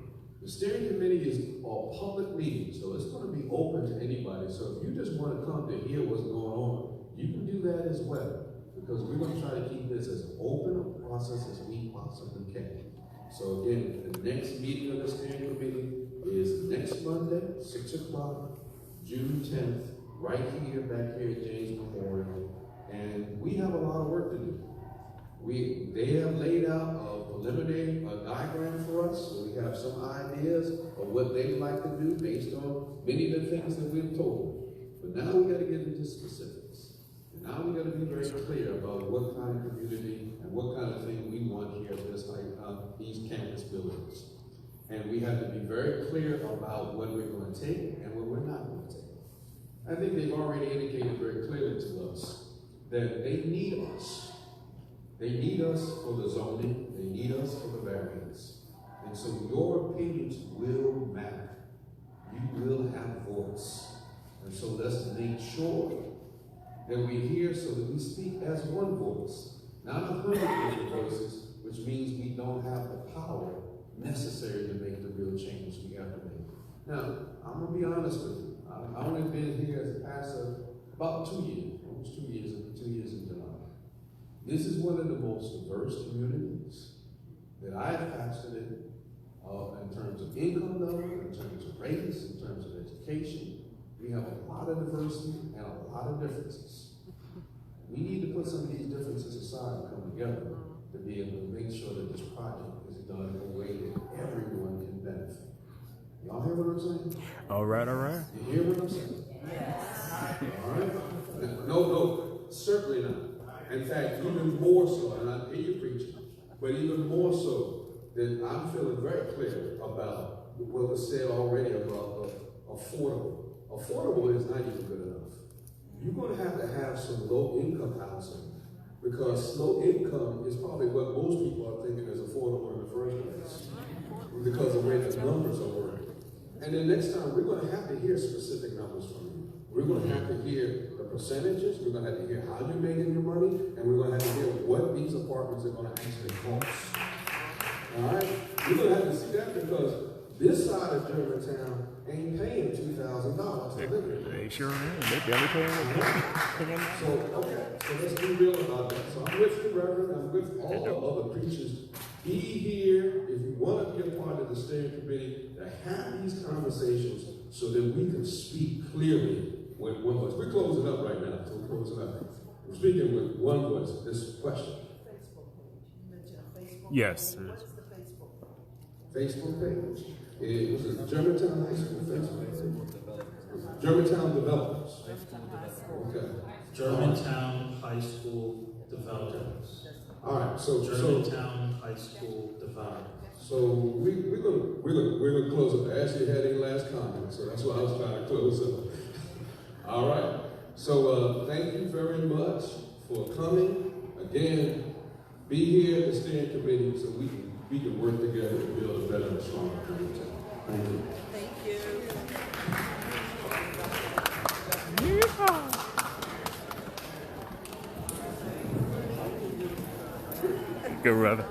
The steering committee is a public meeting, so it's going to be open to anybody. So if you just want to come to hear what's going on, you can do that as well, because we're going to try to keep this as open a process as we possibly can. So again, the next meeting of the steering committee is next Monday, 6 o'clock, June 10th, right here, back here at James Memorial. And we have a lot of work to do. They have laid out a preliminary diagram for us, so we have some ideas of what they'd like to do based on many of the things that we've told. But now we got to get into specifics. And now we got to be very clear about what kind of community and what kind of thing we want here at this these campus buildings. And we have to be very clear about what we're going to take and what we're not going to take. I think they've already indicated very clearly to us that they need us. They need us for the zoning. They need us for the variance. And so your opinions will matter. You will have voice. And so let's make sure that we're here so that we speak as one voice, not 100 different voices, which means we don't have the power necessary to make the real change we have to make. Now, I'm going to be honest with you. I've only been here as a pastor about 2 years, almost 2 years in July. This is one of the most diverse communities that I've pastored in terms of income level, in terms of race, in terms of education. We have a lot of diversity and a lot of differences. We need to put some of these differences aside and come together to be able to make sure that this project is done in a way that everyone can benefit. Y'all hear what I'm saying? All right, all right. You hear what I'm saying? Yes. All right? No, certainly not. In fact, even more so, and I hear you preaching, but even more so that I'm feeling very clear about what was said already about affordable. Affordable is not even good enough. You're going to have some low-income housing, because low income is probably what most people are thinking is affordable in the first place, because of the way the numbers are working. And then next time, we're going to have to hear specific numbers from you. We're going to have to hear the percentages, we're going to have to hear how you're making your money, and we're going to have to hear what these apartments are going to actually cost. All right? You're gonna have to see that because this side of Germantown ain't paying $2,000 to live here. They sure ain't. They barely paying it. So, okay, so let's be real about that. So I'm with you, Reverend. I'm with all the other preachers. Be here if you want to be a part of the steering committee to have these conversations so that we can speak clearly with one voice. We're closing up right now, so we're closing up. We're speaking with one voice. This question. Yes. Facebook page. It was a Germantown High School Facebook page. Germantown Developers. Okay. Germantown High School Developers. All right. So Germantown High School Developers. So we're gonna close up. Ashley had a last comment, so that's why I was trying to close up. All right. So thank you very much for coming. Again, be here at the steering committee so we can work together to build a better and stronger Germantown. Thank you. Thank you. Go, brother.